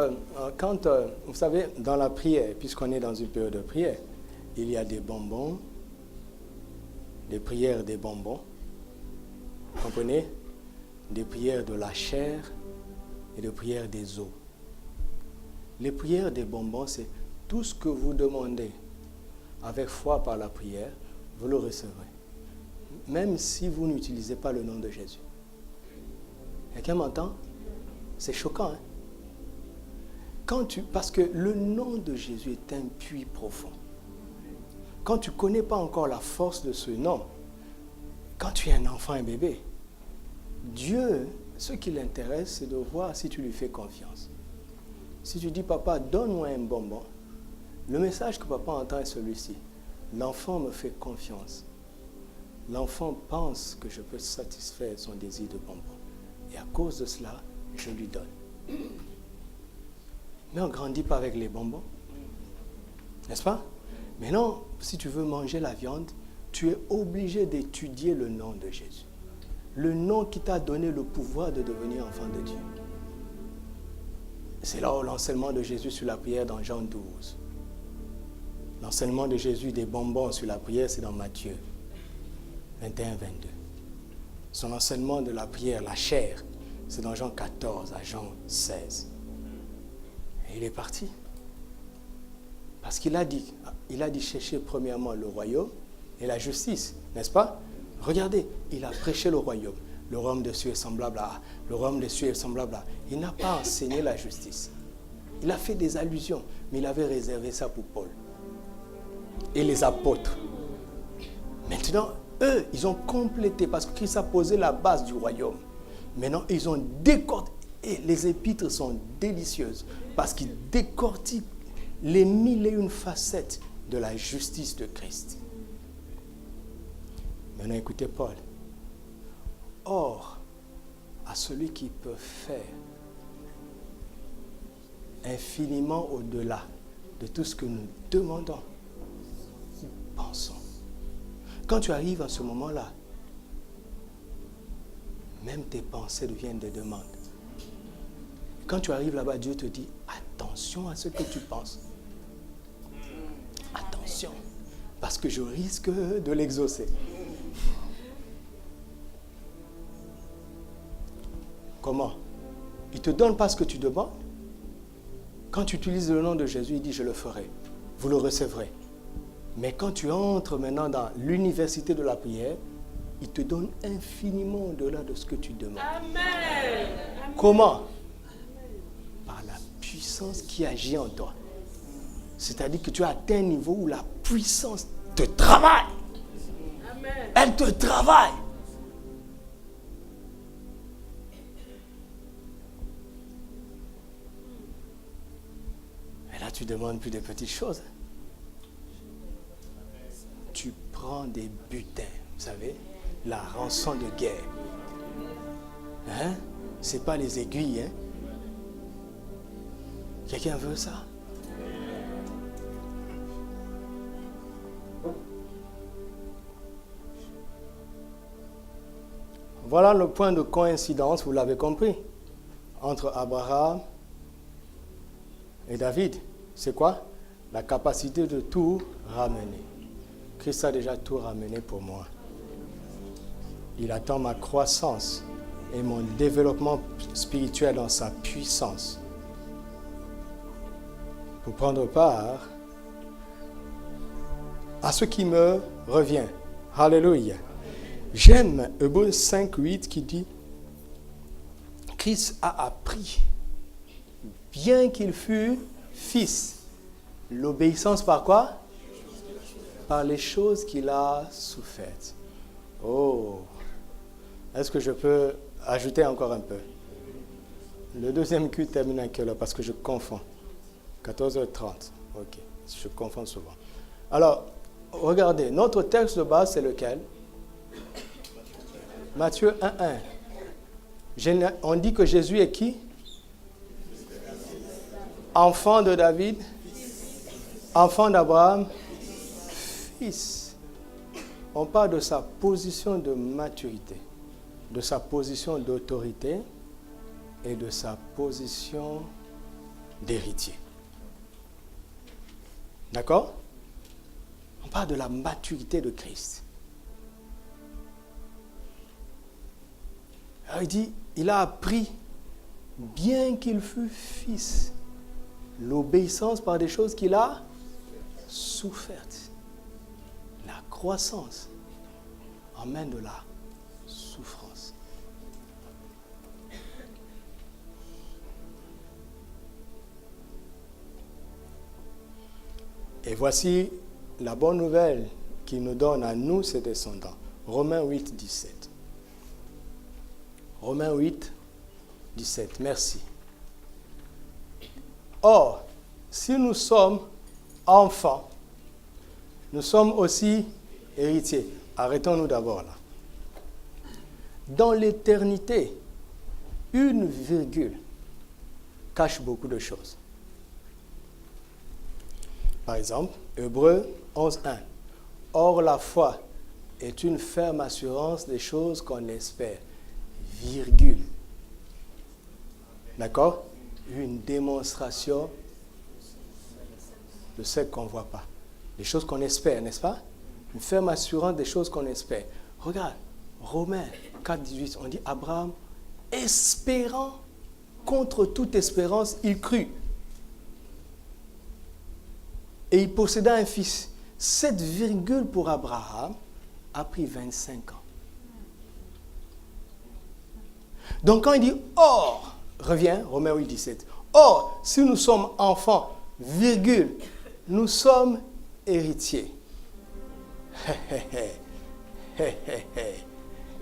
vous savez, dans la prière, puisqu'on est dans une période de prière, il y a des bonbons, des prières des bonbons, vous comprenez? Des prières de la chair et des prières des os. Les prières des bonbons, c'est tout ce que vous demandez avec foi par la prière, vous le recevrez. Même si vous n'utilisez pas le nom de Jésus. Quelqu'un m'entend? C'est choquant, hein? Parce que le nom de Jésus est un puits profond. Quand tu ne connais pas encore la force de ce nom, quand tu es un enfant, un bébé, Dieu, ce qui l'intéresse, c'est de voir si tu lui fais confiance. Si tu dis, papa, donne-moi un bonbon, le message que papa entend est celui-ci. L'enfant me fait confiance. L'enfant pense que je peux satisfaire son désir de bonbon. Et à cause de cela, je lui donne. Mais on ne grandit pas avec les bonbons. N'est-ce pas? Maintenant, si tu veux manger la viande, tu es obligé d'étudier le nom de Jésus. Le nom qui t'a donné le pouvoir de devenir enfant de Dieu. C'est là où l'enseignement de Jésus sur la prière dans Jean 12. L'enseignement de Jésus des bonbons sur la prière, c'est dans Matthieu 21, 22. Son enseignement de la prière, la chair, c'est dans Jean 14 à Jean 16. Et il est parti. Parce qu'il a dit chercher premièrement le royaume et la justice, n'est-ce pas? Regardez, il a prêché le royaume. Le royaume des cieux est semblable à... Le royaume des cieux est semblable à... Il n'a pas enseigné la justice. Il a fait des allusions, mais il avait réservé ça pour Paul. Et les apôtres. Maintenant, eux, ils ont complété, parce que Christ a posé la base du royaume. Maintenant, ils ont décortiqué. Et les épîtres sont délicieuses, parce qu'ils décortiquent les 1001 facettes de la justice de Christ. Maintenant, écoutez Paul. Or, à celui qui peut faire infiniment au-delà de tout ce que nous demandons ou pensons. Quand tu arrives à ce moment-là, même tes pensées deviennent des demandes. Quand tu arrives là-bas, Dieu te dit, attention à ce que tu penses. Attention, parce que je risque de l'exaucer. Comment? Il ne te donne pas ce que tu demandes. Quand tu utilises le nom de Jésus, il dit, je le ferai. Vous le recevrez. Mais quand tu entres maintenant dans l'université de la prière, il te donne infiniment au-delà de ce que tu demandes. Amen. Comment? Par la puissance qui agit en toi. C'est-à-dire que tu as atteint un niveau où la puissance te travaille. Amen. Elle te travaille. Et là, tu ne demandes plus des petites choses. Tu prends des butins, vous savez, la rançon de guerre. Hein? Ce n'est pas les aiguilles, hein? Quelqu'un veut ça? Voilà le point de coïncidence, vous l'avez compris, entre Abraham et David. C'est quoi? La capacité de tout ramener. Christ a déjà tout ramené pour moi. Il attend ma croissance et mon développement spirituel dans sa puissance pour prendre part à ce qui me revient. Alléluia. J'aime Hébreux 5:8 qui dit Christ a appris, bien qu'il fût fils, l'obéissance par quoi? par les choses qu'il a souffertes. Oh, est-ce que je peux ajouter encore un peu? Le deuxième culte termine à quelle heure? Parce que je confonds. 14h30. Ok, je confonds souvent. Alors, regardez, notre texte de base, c'est lequel? Matthieu 1:1. On dit que Jésus est qui? Enfant de David, enfant d'Abraham, fils. On parle de sa position de maturité, de sa position d'autorité et de sa position d'héritier. D'accord? On parle de la maturité de Christ. Alors il dit, il a appris, bien qu'il fût fils, l'obéissance par des choses qu'il a souffertes. La croissance emmène de la souffrance. Et voici la bonne nouvelle qu'il nous donne à nous, ses descendants. Romains 8, 17. Romains 8, 17. Merci. Or, si nous sommes enfants, nous sommes aussi héritiers. Arrêtons-nous d'abord là. Dans l'éternité, une virgule cache beaucoup de choses. Par exemple, Hébreux 11:1. Or, la foi est une ferme assurance des choses qu'on espère. Virgule. D'accord? Une démonstration de ce qu'on ne voit pas. Des choses qu'on espère, n'est-ce pas? Une ferme assurance des choses qu'on espère. Regarde, Romains 4:18, on dit Abraham, espérant contre toute espérance, il crut. Et il posséda un fils. Cette virgule pour Abraham a pris 25 ans. Donc quand il dit « Or », revient, Romains 8, 17. « Or, si nous sommes enfants, virgule, nous sommes héritiers. »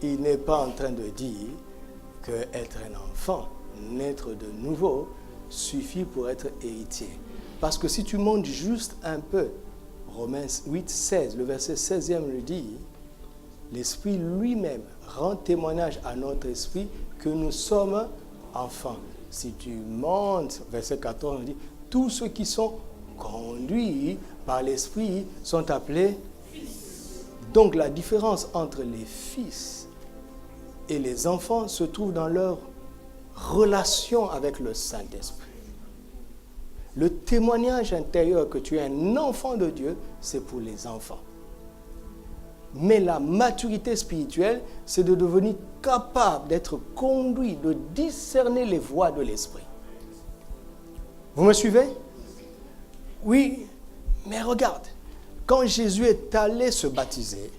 Il n'est pas en train de dire qu'être un enfant, naître de nouveau, suffit pour être héritier. Parce que si tu montes juste un peu, Romains 8, 16, le verset 16e le dit, l'Esprit lui-même rend témoignage à notre esprit que nous sommes enfants. Si tu montes, verset 14, on dit, tous ceux qui sont conduits par l'Esprit sont appelés fils. Donc la différence entre les fils et les enfants se trouve dans leur relation avec le Saint-Esprit. Le témoignage intérieur que tu es un enfant de Dieu, c'est pour les enfants. Mais la maturité spirituelle, c'est de devenir capable d'être conduit, de discerner les voies de l'esprit. Vous me suivez? Oui, mais regarde, quand Jésus est allé se baptiser,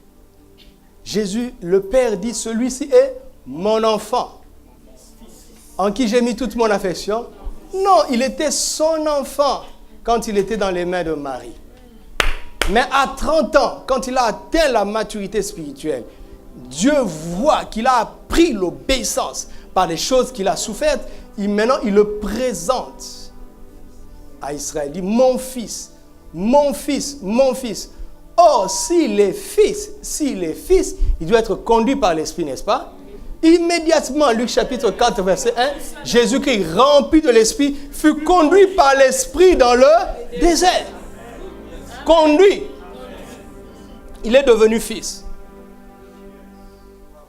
Jésus, le Père dit, celui-ci est mon enfant, en qui j'ai mis toute mon affection. Non, il était son enfant quand il était dans les mains de Marie. Mais à 30 ans, quand il a atteint la maturité spirituelle, Dieu voit qu'il a appris l'obéissance par les choses qu'il a souffertes. Maintenant, il le présente à Israël. Il dit, mon fils, mon fils, mon fils. Or, s'il est fils, il doit être conduit par l'Esprit, n'est-ce pas? Immédiatement, Luc chapitre 4, verset 1, Jésus-Christ, rempli de l'Esprit, fut conduit par l'Esprit dans le désert. Conduit. Il est devenu fils.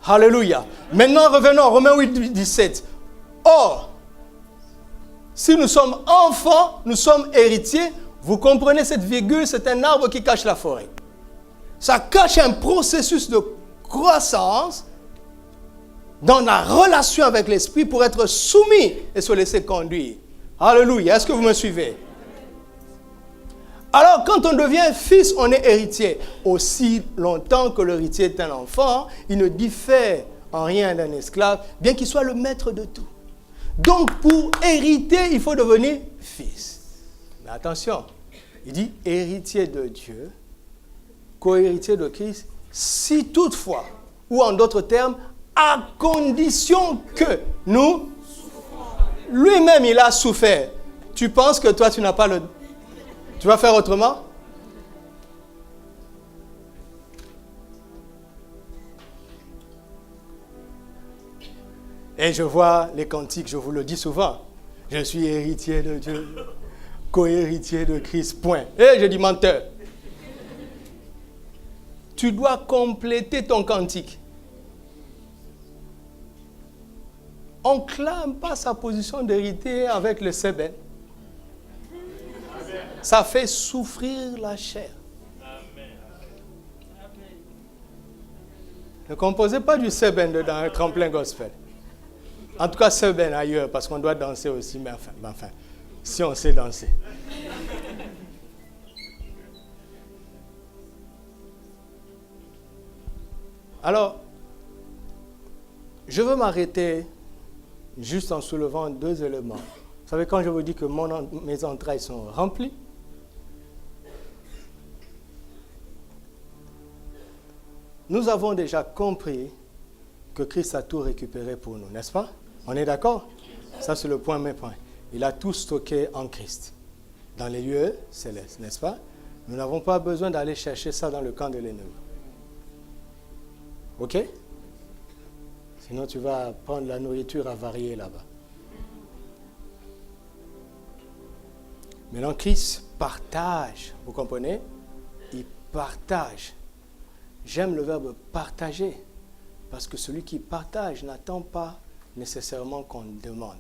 Alléluia. Maintenant, revenons à Romains 8, 17. Or, si nous sommes enfants, nous sommes héritiers. Vous comprenez cette virgule, c'est un arbre qui cache la forêt. Ça cache un processus de croissance dans la relation avec l'Esprit pour être soumis et se laisser conduire. Alléluia. Est-ce que vous me suivez? Alors, quand on devient fils, on est héritier. Aussi longtemps que l'héritier est un enfant, il ne diffère en rien d'un esclave, bien qu'il soit le maître de tout. Donc, pour hériter, il faut devenir fils. Mais attention, il dit héritier de Dieu co-héritier de Christ, si toutefois, ou en d'autres termes, à condition que nous, lui-même il a souffert. Tu penses que toi tu n'as pas le... Tu vas faire autrement? Et je vois les cantiques, je vous le dis souvent. Je suis héritier de Dieu, co-héritier de Christ, point. Et je dis menteur. Tu dois compléter ton cantique. On ne clame pas sa position d'héritier avec le sébène. Ça fait souffrir la chair. Ne composez pas du sébène dans un tremplin gospel. En tout cas, sébène ailleurs, parce qu'on doit danser aussi, mais enfin, si on sait danser. Alors, je veux m'arrêter juste en soulevant deux éléments. Vous savez, quand je vous dis que mes entrailles sont remplies, nous avons déjà compris que Christ a tout récupéré pour nous, n'est-ce pas? On est d'accord? Ça, c'est le premier point. Il a tout stocké en Christ, dans les lieux célestes, n'est-ce pas? Nous n'avons pas besoin d'aller chercher ça dans le camp de l'ennemi. OK? Sinon, tu vas prendre la nourriture avariée là-bas. Maintenant, Christ partage. Vous comprenez? Il partage. J'aime le verbe partager. Parce que celui qui partage n'attend pas nécessairement qu'on demande.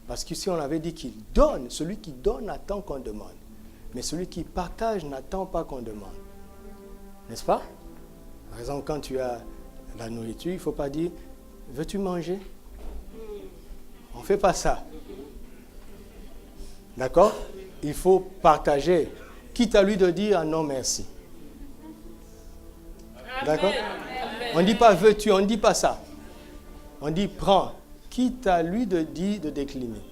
Parce qu'ici, on avait dit qu'il donne. Celui qui donne attend qu'on demande. Mais celui qui partage n'attend pas qu'on demande. N'est-ce pas? Par exemple, quand tu as la nourriture, il ne faut pas dire « Veux-tu manger ?» On ne fait pas ça. D'accord? Il faut partager, quitte à lui de dire « non, merci ». D'accord? On ne dit pas « veux-tu », on ne dit pas ça. On dit « prends », quitte à lui de dire de décliner.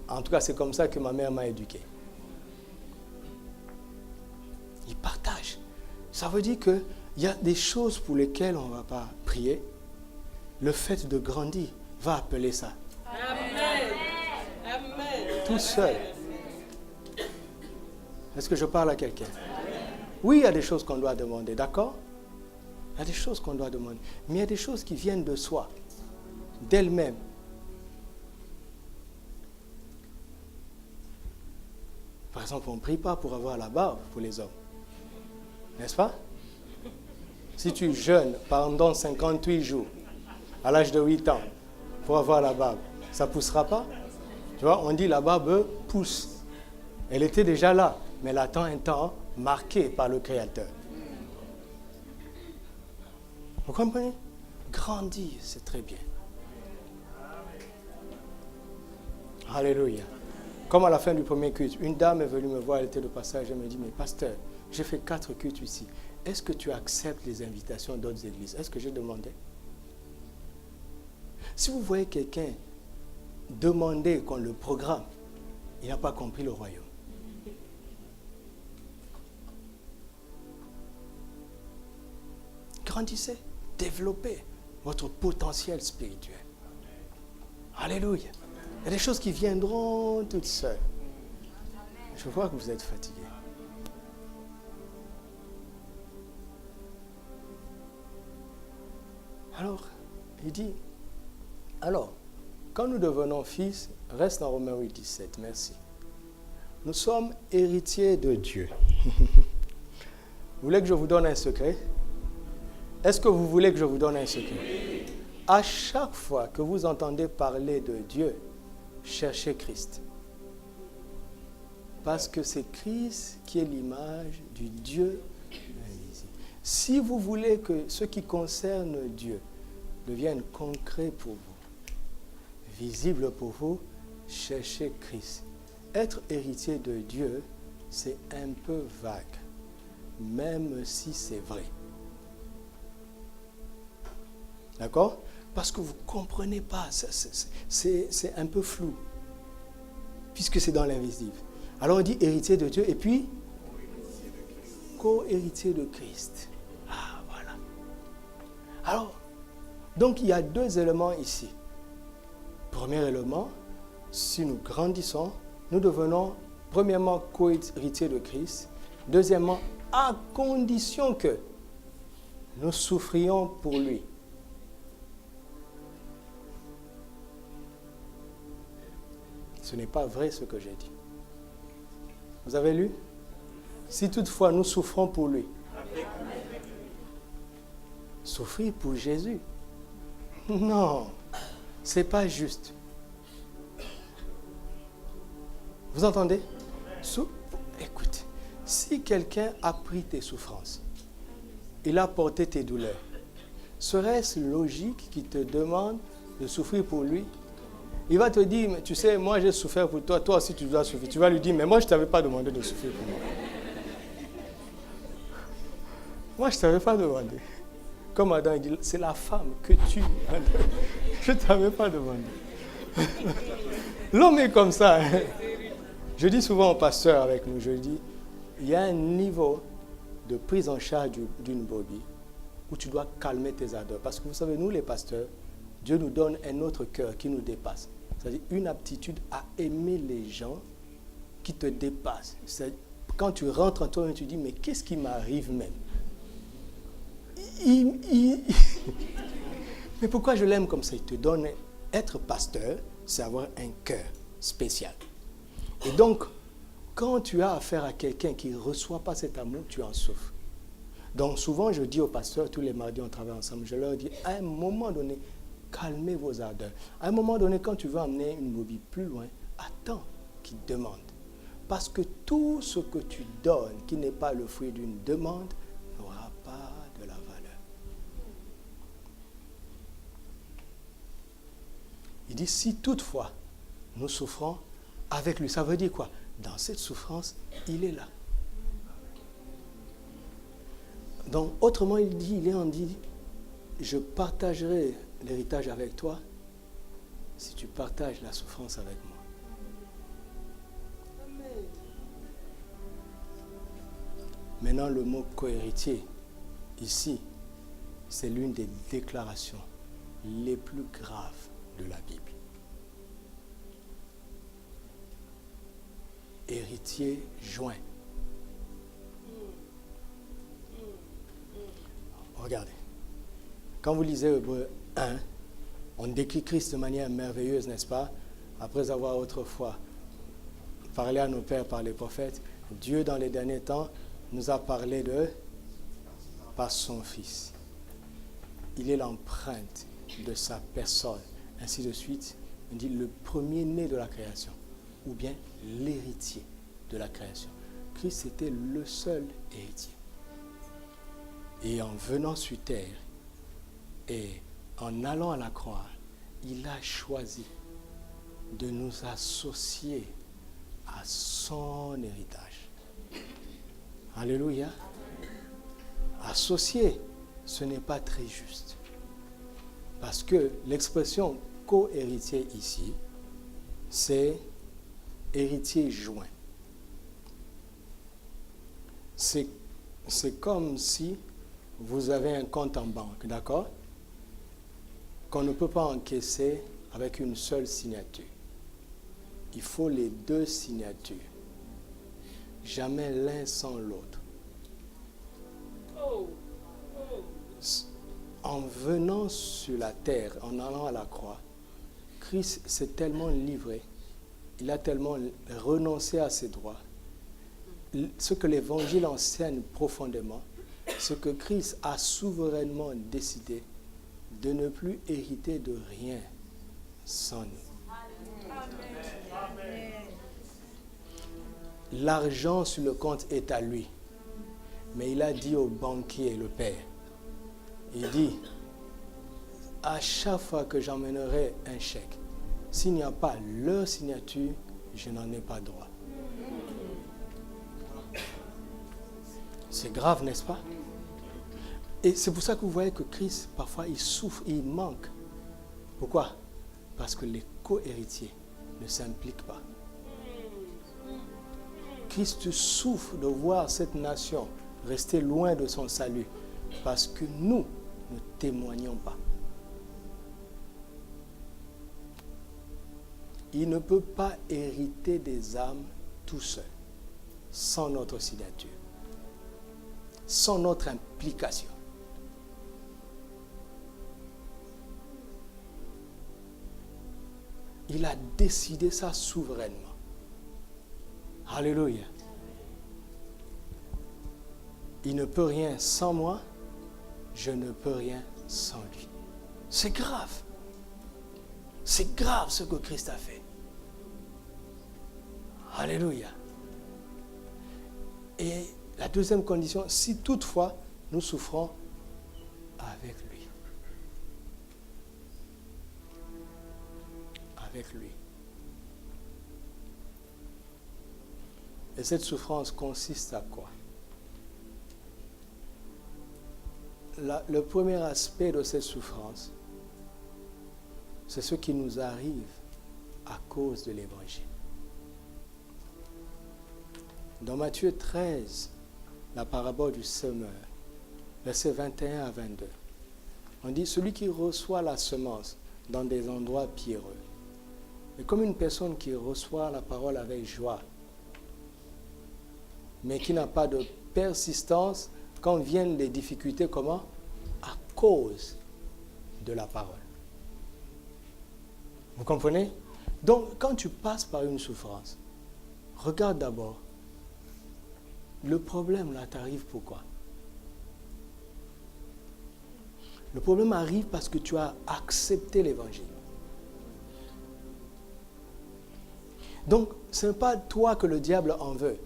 En tout cas, c'est comme ça que ma mère m'a éduqué. Il partage. Ça veut dire qu'il y a des choses pour lesquelles on ne va pas prier. Le fait de grandir va appeler ça. Amen. Amen. Tout seul. Est-ce que je parle à quelqu'un? Oui, il y a des choses qu'on doit demander, d'accord? Il y a des choses qu'on doit demander. Mais il y a des choses qui viennent de soi, d'elles-mêmes. Par exemple, on ne prie pas pour avoir la barbe pour les hommes. N'est-ce pas? Si tu jeûnes pendant 58 jours, à l'âge de 8 ans, pour avoir la barbe, ça ne poussera pas? Tu vois, on dit la barbe pousse. Elle était déjà là, mais elle attend un temps marqué par le Créateur. Vous comprenez? Grandir, c'est très bien. Alléluia. Comme à la fin du premier culte, une dame est venue me voir, elle était de passage, elle me dit, mais pasteur, j'ai fait 4 cultes ici. Est-ce que tu acceptes les invitations d'autres églises? Est-ce que j'ai demandé? Si vous voyez quelqu'un demander qu'on le programme, il n'a pas compris le royaume. Grandissez, développez votre potentiel spirituel. Alléluia. Il y a des choses qui viendront toutes seules. Je vois que vous êtes fatigués. Alors, il dit, alors, quand nous devenons fils, reste dans Romains 8, 17, merci. Nous sommes héritiers de Dieu. Vous voulez que je vous donne un secret? Est-ce que vous voulez que je vous donne un secret? À chaque fois que vous entendez parler de Dieu, cherchez Christ. Parce que c'est Christ qui est l'image du Dieu invisible. Si vous voulez que ce qui concerne Dieu devienne concret pour vous, visible pour vous, cherchez Christ. Être héritier de Dieu, c'est un peu vague, même si c'est vrai. D'accord? Parce que vous ne comprenez pas, c'est un peu flou, puisque c'est dans l'invisible. Alors on dit héritier de Dieu, et puis co-héritiers de Christ. Ah, voilà. Alors, donc il y a deux éléments ici. Premier élément, si nous grandissons, nous devenons premièrement co-héritiers de Christ. Deuxièmement, à condition que nous souffrions pour lui. Ce n'est pas vrai ce que j'ai dit. Vous avez lu? Si toutefois nous souffrons pour lui. Souffrir pour Jésus? Non, ce n'est pas juste. Vous entendez? Écoute, si quelqu'un a pris tes souffrances, il a porté tes douleurs, serait-ce logique qu'il te demande de souffrir pour lui? Il va te dire, mais tu sais, moi j'ai souffert pour toi, toi aussi tu dois souffrir. Tu vas lui dire, mais moi je ne t'avais pas demandé de souffrir pour moi. Moi je ne t'avais pas demandé. Comme Adam il dit, c'est la femme que tu... Je ne t'avais pas demandé. L'homme est comme ça. Hein. Je dis souvent au pasteur avec nous, je dis, il y a un niveau de prise en charge d'une brebis où tu dois calmer tes ardeurs. Parce que vous savez, nous les pasteurs, Dieu nous donne un autre cœur qui nous dépasse. C'est-à-dire une aptitude à aimer les gens qui te dépassent. Quand tu rentres en toi et tu dis, mais qu'est-ce qui m'arrive même? Mais pourquoi je l'aime comme ça? Il te donne, être pasteur, c'est avoir un cœur spécial. Et donc, quand tu as affaire à quelqu'un qui ne reçoit pas cet amour, tu en souffres. Donc souvent, je dis aux pasteurs, tous les mardis, on travaille ensemble, je leur dis, à un moment donné, calmez vos ardeurs. À un moment donné, quand tu veux emmener une brebis plus loin, attends qu'il demande. Parce que tout ce que tu donnes, qui n'est pas le fruit d'une demande, n'aura pas de la valeur. Il dit, si toutefois, nous souffrons avec lui, ça veut dire quoi? Dans cette souffrance, il est là. Donc, autrement, il dit, je partagerai l'héritage avec toi si tu partages la souffrance avec moi. Amen. Maintenant, le mot co-héritier, ici, c'est l'une des déclarations les plus graves de la Bible. Héritier joint. Regardez, quand vous lisez Hébreux 1, on décrit Christ de manière merveilleuse, n'est-ce pas? Après avoir autrefois parlé à nos pères par les prophètes, Dieu dans les derniers temps nous a parlé par son Fils. Il est l'empreinte de sa personne, ainsi de suite. On dit le premier-né de la création, ou bien l'héritier de la création. Christ était le seul héritier. Et en venant sur terre et en allant à la croix, il a choisi de nous associer à son héritage. Alléluia. Associer, ce n'est pas très juste. Parce que l'expression co-héritier ici, c'est héritier joint. C'est comme si vous avez un compte en banque, d'accord? Qu'on ne peut pas encaisser avec une seule signature. Il faut les deux signatures. Jamais l'un sans l'autre. En venant sur la terre, en allant à la croix, Christ s'est tellement livré, il a tellement renoncé à ses droits. Ce que l'Évangile enseigne profondément, c'est que Christ a souverainement décidé de ne plus hériter de rien sans nous. L'argent sur le compte est à lui. Mais il a dit au banquier, le père, il dit, à chaque fois que j'emmènerai un chèque, s'il n'y a pas leur signature, je n'en ai pas droit. C'est grave, n'est-ce pas? Et c'est pour ça que vous voyez que Christ, parfois, il souffre, il manque. Pourquoi? Parce que les co-héritiers ne s'impliquent pas. Christ souffre de voir cette nation rester loin de son salut parce que nous ne témoignons pas. Il ne peut pas hériter des âmes tout seul, sans notre signature, sans notre implication. Il a décidé ça souverainement. Alléluia. Il ne peut rien sans moi, je ne peux rien sans lui. C'est grave. C'est grave ce que Christ a fait. Alléluia. Et la deuxième condition, si toutefois nous souffrons avec lui. Avec lui. Et cette souffrance consiste à quoi? Le premier aspect de cette souffrance, c'est ce qui nous arrive à cause de l'Évangile. Dans Matthieu 13, la parabole du semeur, versets 21 à 22, on dit « Celui qui reçoit la semence dans des endroits pierreux, est comme une personne qui reçoit la parole avec joie, mais qui n'a pas de persistance quand viennent les difficultés, comment? À cause de la parole. » Vous comprenez? Donc, quand tu passes par une souffrance, regarde d'abord, le problème là t'arrive pourquoi? Le problème arrive parce que tu as accepté l'évangile. Donc, ce n'est pas toi que le diable en veut.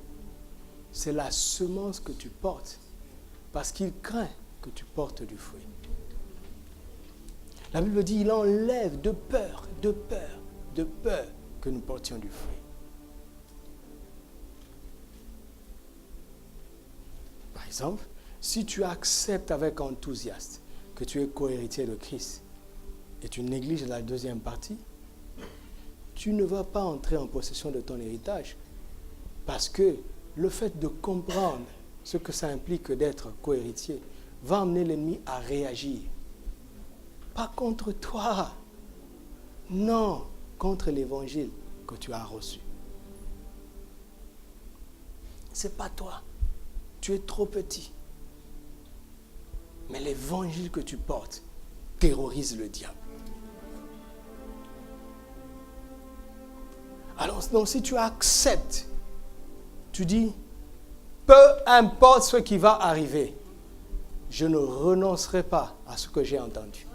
C'est la semence que tu portes. Parce qu'il craint que tu portes du fruit. La Bible dit, il enlève de peur que nous portions du fruit. Par exemple, si tu acceptes avec enthousiasme que tu es co-héritier de Christ et tu négliges la deuxième partie, tu ne vas pas entrer en possession de ton héritage. Parce que le fait de comprendre ce que ça implique d'être co-héritier va amener l'ennemi à réagir. Pas contre toi. Non, contre l'évangile que tu as reçu. C'est pas toi. Tu es trop petit. Mais l'évangile que tu portes terrorise le diable. Alors, donc, si tu acceptes, tu dis, peu importe ce qui va arriver, je ne renoncerai pas à ce que j'ai entendu.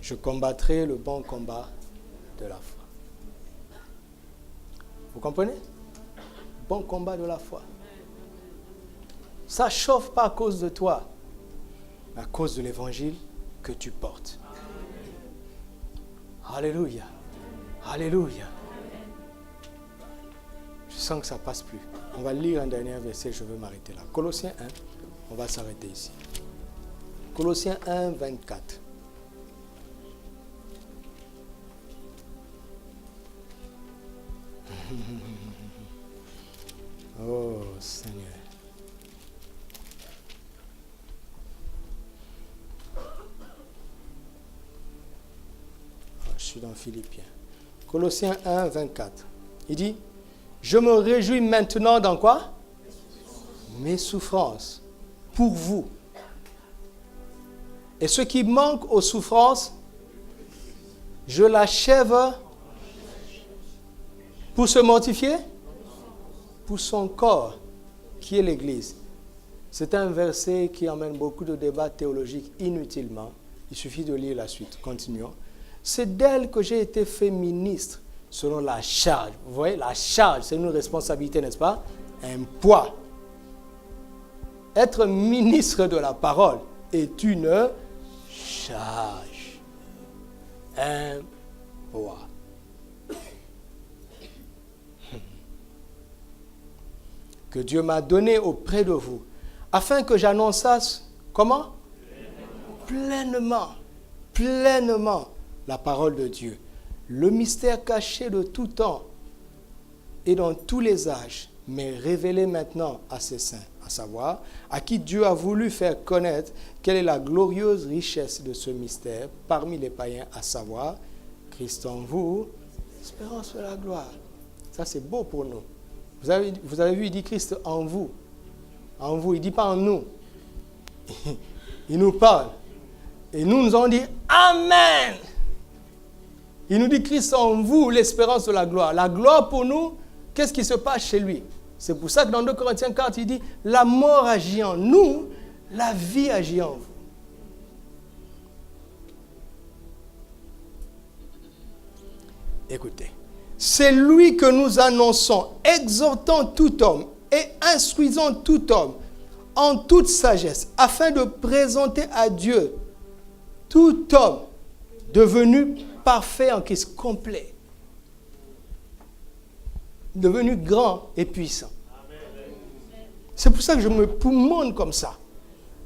Je combattrai le bon combat de la foi. Vous comprenez? Bon combat de la foi. Ça ne chauffe pas à cause de toi, mais à cause de l'évangile que tu portes. Alléluia. Alléluia. Je sens que ça ne passe plus. On va lire un dernier verset, je veux m'arrêter là. Colossiens 1, on va s'arrêter ici. Colossiens 1, 24. Oh Seigneur. Je suis dans Philippiens. Colossiens 1, 24. Il dit, je me réjouis maintenant dans quoi? Mes souffrances pour vous. Et ce qui manque aux souffrances, je l'achève pour se mortifier, pour son corps, qui est l'Église. C'est un verset qui emmène beaucoup de débats théologiques inutilement. Il suffit de lire la suite. Continuons. C'est d'elle que j'ai été fait ministre selon la charge. Vous voyez, la charge, c'est une responsabilité, n'est-ce pas? Un poids. Être ministre de la parole est une charge. Un poids. Que Dieu m'a donné auprès de vous, afin que j'annonçasse, comment? Pleinement la parole de Dieu. Le mystère caché de tout temps et dans tous les âges, mais révélée maintenant à ses saints, à savoir, à qui Dieu a voulu faire connaître quelle est la glorieuse richesse de ce mystère parmi les païens, à savoir, Christ en vous, espérance de la gloire. Ça, c'est beau pour nous. Vous avez vu, il dit Christ en vous. En vous, il ne dit pas en nous. Il nous parle. Et nous allons dire Amen. Il nous dit Christ en vous, l'espérance de la gloire. La gloire pour nous, qu'est-ce qui se passe chez lui? C'est pour ça que dans 2 Corinthiens 4, il dit la mort agit en nous, la vie agit en vous. Écoutez, c'est lui que nous annonçons, exhortant tout homme et instruisant tout homme en toute sagesse, afin de présenter à Dieu tout homme devenu parfait en Christ, complet, devenu grand et puissant. C'est pour ça que je me poumonne comme ça.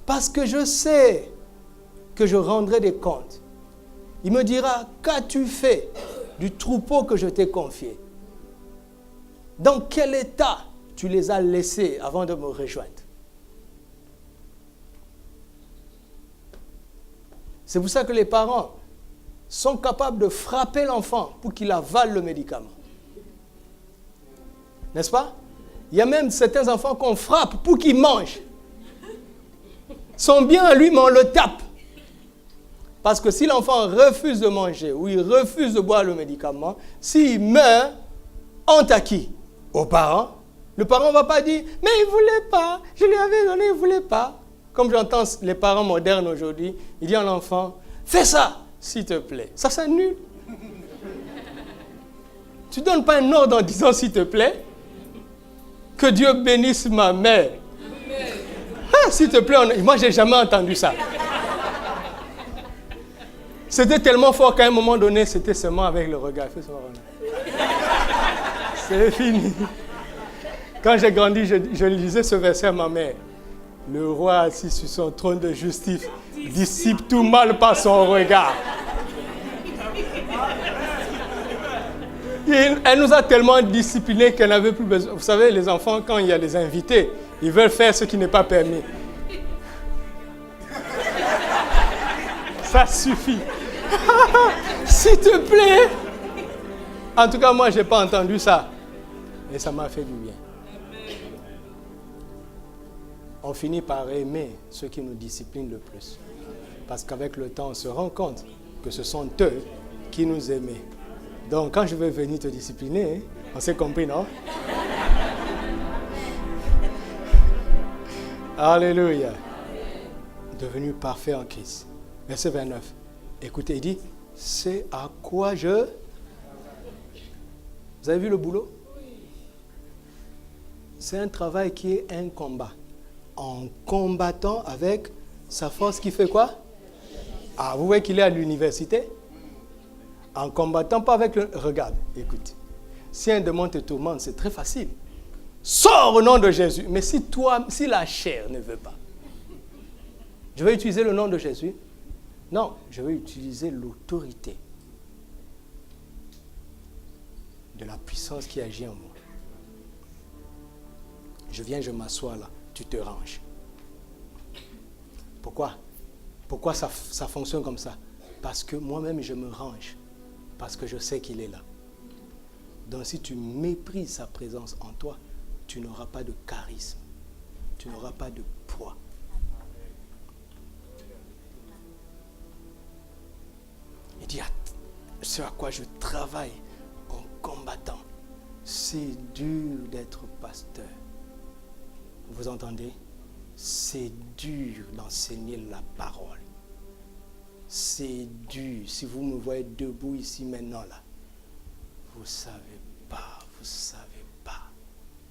Parce que je sais que je rendrai des comptes. Il me dira, qu'as-tu fait du troupeau que je t'ai confié? Dans quel état tu les as laissés avant de me rejoindre? C'est pour ça que les parents sont capables de frapper l'enfant pour qu'il avale le médicament. N'est-ce pas? Il y a même certains enfants qu'on frappe pour qu'ils mangent. Son bien à lui, mais on le tape. Parce que si l'enfant refuse de manger ou il refuse de boire le médicament, s'il meurt, honte à qui? Aux parents. Le parent ne va pas dire « Mais il ne voulait pas, je lui avais donné, il ne voulait pas ». Comme j'entends les parents modernes aujourd'hui, il dit à l'enfant « Fais ça, s'il te plaît ». Ça, c'est nul. Tu ne donnes pas un ordre en disant « S'il te plaît ». Que Dieu bénisse ma mère. Ah, s'il te plaît, moi, je n'ai jamais entendu ça. C'était tellement fort qu'à un moment donné, c'était seulement avec le regard. C'est fini. Quand j'ai grandi, je lisais ce verset à ma mère. Le roi assis sur son trône de justice dissipe tout mal par son regard. Elle nous a tellement disciplinés qu'elle n'avait plus besoin. Vous savez, les enfants, quand il y a des invités, ils veulent faire ce qui n'est pas permis. Ça suffit. S'il te plaît. En tout cas, moi, je n'ai pas entendu ça. Et ça m'a fait du bien. On finit par aimer ceux qui nous disciplinent le plus. Parce qu'avec le temps, on se rend compte que ce sont eux qui nous aimaient. Donc, quand je vais venir te discipliner, on s'est compris, non? Alléluia. Devenu parfait en Christ. Verset 29. Écoutez, il dit, c'est à quoi je... Vous avez vu le boulot? C'est un travail qui est un combat. En combattant avec sa force qui fait quoi? Ah, vous voyez qu'il est à l'université? En combattant pas avec le... Regarde, écoute. Si un démon te tourmente, c'est très facile. Sors au nom de Jésus. Mais si la chair ne veut pas, je vais utiliser le nom de Jésus? Non, je vais utiliser l'autorité de la puissance qui agit en moi. Je viens, je m'assois là. Tu te ranges. Pourquoi? Pourquoi ça fonctionne comme ça? Parce que moi-même, je me range. Parce que je sais qu'il est là. Donc si tu méprises sa présence en toi, tu n'auras pas de charisme. Tu n'auras pas de poids. Il dit, ce à quoi je travaille en combattant, c'est dur d'être pasteur. Vous entendez? C'est dur d'enseigner la parole. C'est dur. Si vous me voyez debout ici maintenant, là, vous ne savez pas, vous ne savez pas.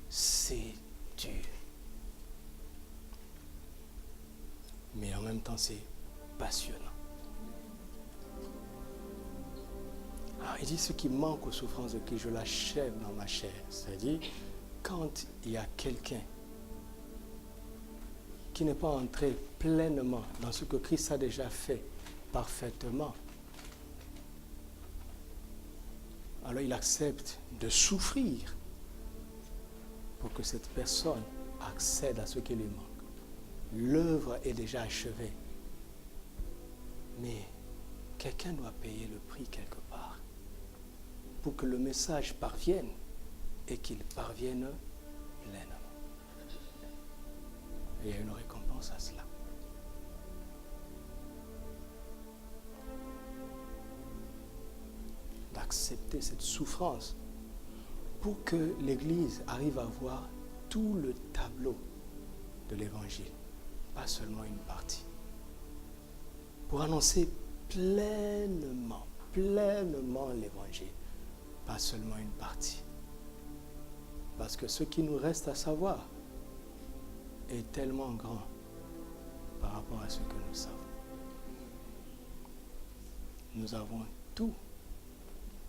C'est dur. Mais en même temps, c'est passionnant. Alors, il dit ce qui manque aux souffrances de Christ, je l'achève dans ma chair. C'est-à-dire, quand il y a quelqu'un qui n'est pas entré pleinement dans ce que Christ a déjà fait parfaitement, alors il accepte de souffrir pour que cette personne accède à ce qui lui manque. L'œuvre est déjà achevée. Mais quelqu'un doit payer le prix quelque part pour que le message parvienne et qu'il parvienne pleinement. Et il y a une récompense à cela. D'accepter cette souffrance pour que l'Église arrive à voir tout le tableau de l'Évangile, pas seulement une partie. Pour annoncer pleinement l'Évangile, pas seulement une partie. Parce que ce qui nous reste à savoir est tellement grand par rapport à ce que nous savons. Nous avons tout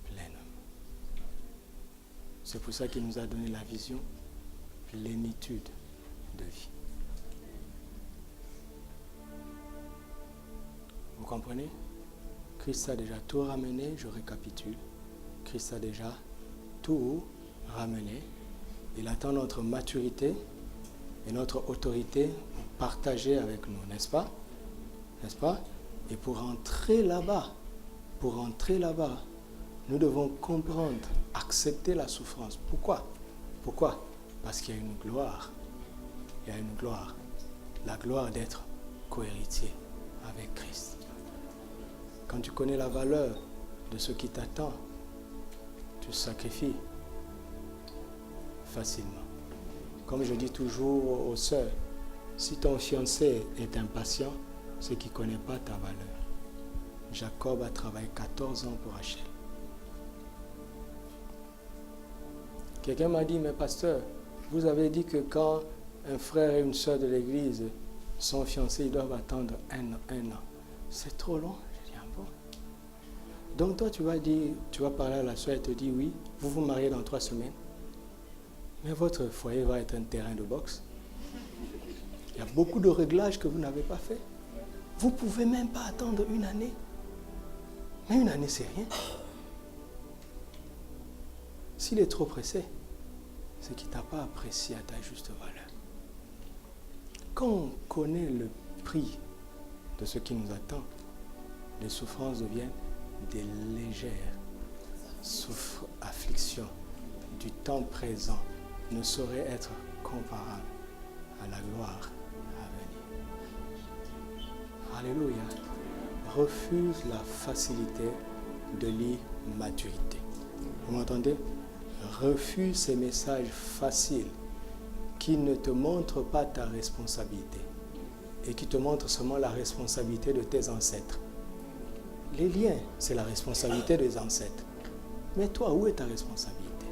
pleinement. C'est pour ça qu'il nous a donné la vision, plénitude de vie. Vous comprenez? Christ a déjà tout ramené, je récapitule. Christ a déjà tout ramené. Il attend notre maturité et notre autorité pour partager avec nous, n'est-ce pas? N'est-ce pas? Et pour entrer là-bas, nous devons comprendre, accepter la souffrance. Pourquoi? Pourquoi? Parce qu'il y a une gloire. Il y a une gloire. La gloire d'être cohéritier avec Christ. Quand tu connais la valeur de ce qui t'attend, tu sacrifies facilement. Comme je dis toujours aux sœurs, si ton fiancé est impatient, c'est qu'il ne connaît pas ta valeur. Jacob a travaillé 14 ans pour Rachel. Quelqu'un m'a dit, mais pasteur, vous avez dit que quand un frère et une sœur de l'église sont fiancés, ils doivent attendre un an. C'est trop long. J'ai dit, ah bon? Donc toi, tu vas parler à la sœur et te dire, oui, vous vous mariez dans 3 semaines, mais votre foyer va être un terrain de boxe. Il y a beaucoup de réglages que vous n'avez pas fait. Vous ne pouvez même pas attendre 1 année. Mais 1 année, c'est rien. S'il est trop pressé, c'est qu'il ne t'a pas apprécié à ta juste valeur. Quand on connaît le prix de ce qui nous attend, les souffrances deviennent des légères afflictions du temps présent ne sauraient être comparables à la gloire à venir. Alléluia. Refuse la facilité de l'immaturité. Vous m'entendez? Refuse ces messages faciles qui ne te montrent pas ta responsabilité et qui te montrent seulement la responsabilité de tes ancêtres. Les liens, c'est la responsabilité des ancêtres. Mais toi, où est ta responsabilité?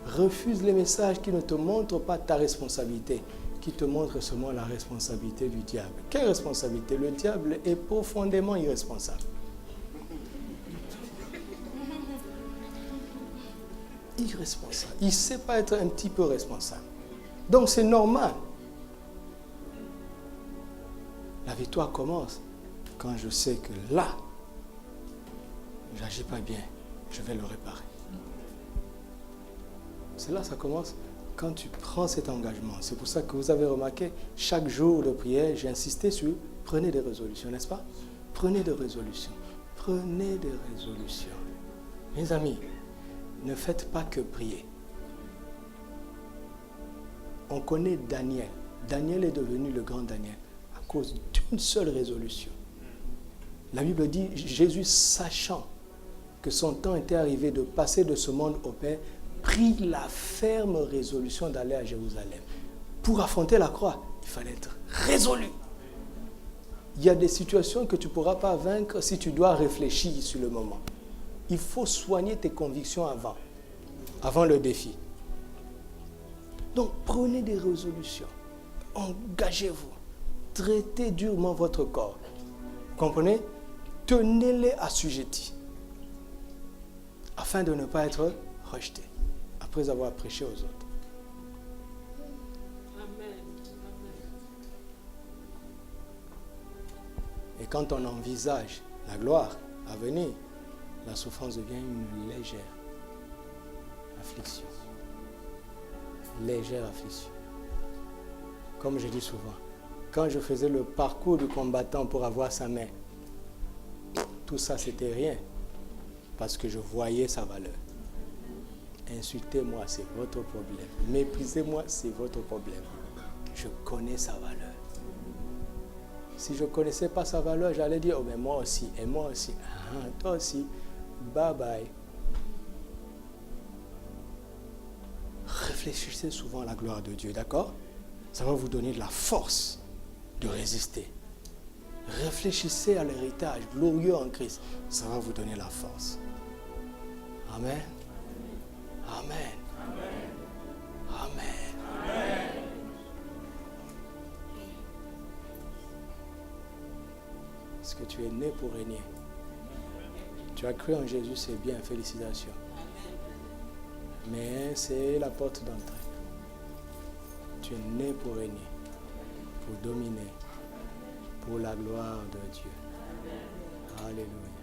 Refuse les messages qui ne te montrent pas ta responsabilité, qui te montrent seulement la responsabilité du diable. Quelle responsabilité? Le diable est profondément irresponsable. Irresponsable. Il ne sait pas être un petit peu responsable. Donc c'est normal. La victoire commence quand je sais que là, je n'agis pas bien, je vais le réparer. C'est là que ça commence quand tu prends cet engagement. C'est pour ça que vous avez remarqué, chaque jour de prière, j'ai insisté sur prenez des résolutions, n'est-ce pas? Prenez des résolutions. Prenez des résolutions. Mes amis, ne faites pas que prier. On connaît Daniel. Daniel est devenu le grand Daniel à cause d'une seule résolution. La Bible dit, Jésus, sachant que son temps était arrivé de passer de ce monde au Père, prit la ferme résolution d'aller à Jérusalem. Pour affronter la croix, il fallait être résolu. Il y a des situations que tu ne pourras pas vaincre si tu dois réfléchir sur le moment. Il faut soigner tes convictions avant le défi. Donc, prenez des résolutions. Engagez-vous. Traitez durement votre corps. Vous comprenez? Tenez-les assujettis afin de ne pas être rejetés après avoir prêché aux autres. Amen. Et quand on envisage la gloire à venir, la souffrance devient une légère affliction. légère affliction. Comme je dis souvent, quand je faisais le parcours du combattant pour avoir sa main, tout ça c'était rien, parce que je voyais sa valeur. Insultez-moi, c'est votre problème. Méprisez-moi, c'est votre problème. Je connais sa valeur. Si je ne connaissais pas sa valeur, j'allais dire, oh mais moi aussi, et moi aussi, ah, toi aussi, bye bye. Réfléchissez souvent à la gloire de Dieu, d'accord? Ça va vous donner de la force de résister. Réfléchissez à l'héritage glorieux en Christ. Ça va vous donner la force. Amen. Amen. Amen. Amen. Est-ce que tu es né pour régner? Tu as cru en Jésus, c'est bien, félicitations. Mais c'est la porte d'entrée. Tu es né pour régner, pour dominer, pour la gloire de Dieu. Alléluia.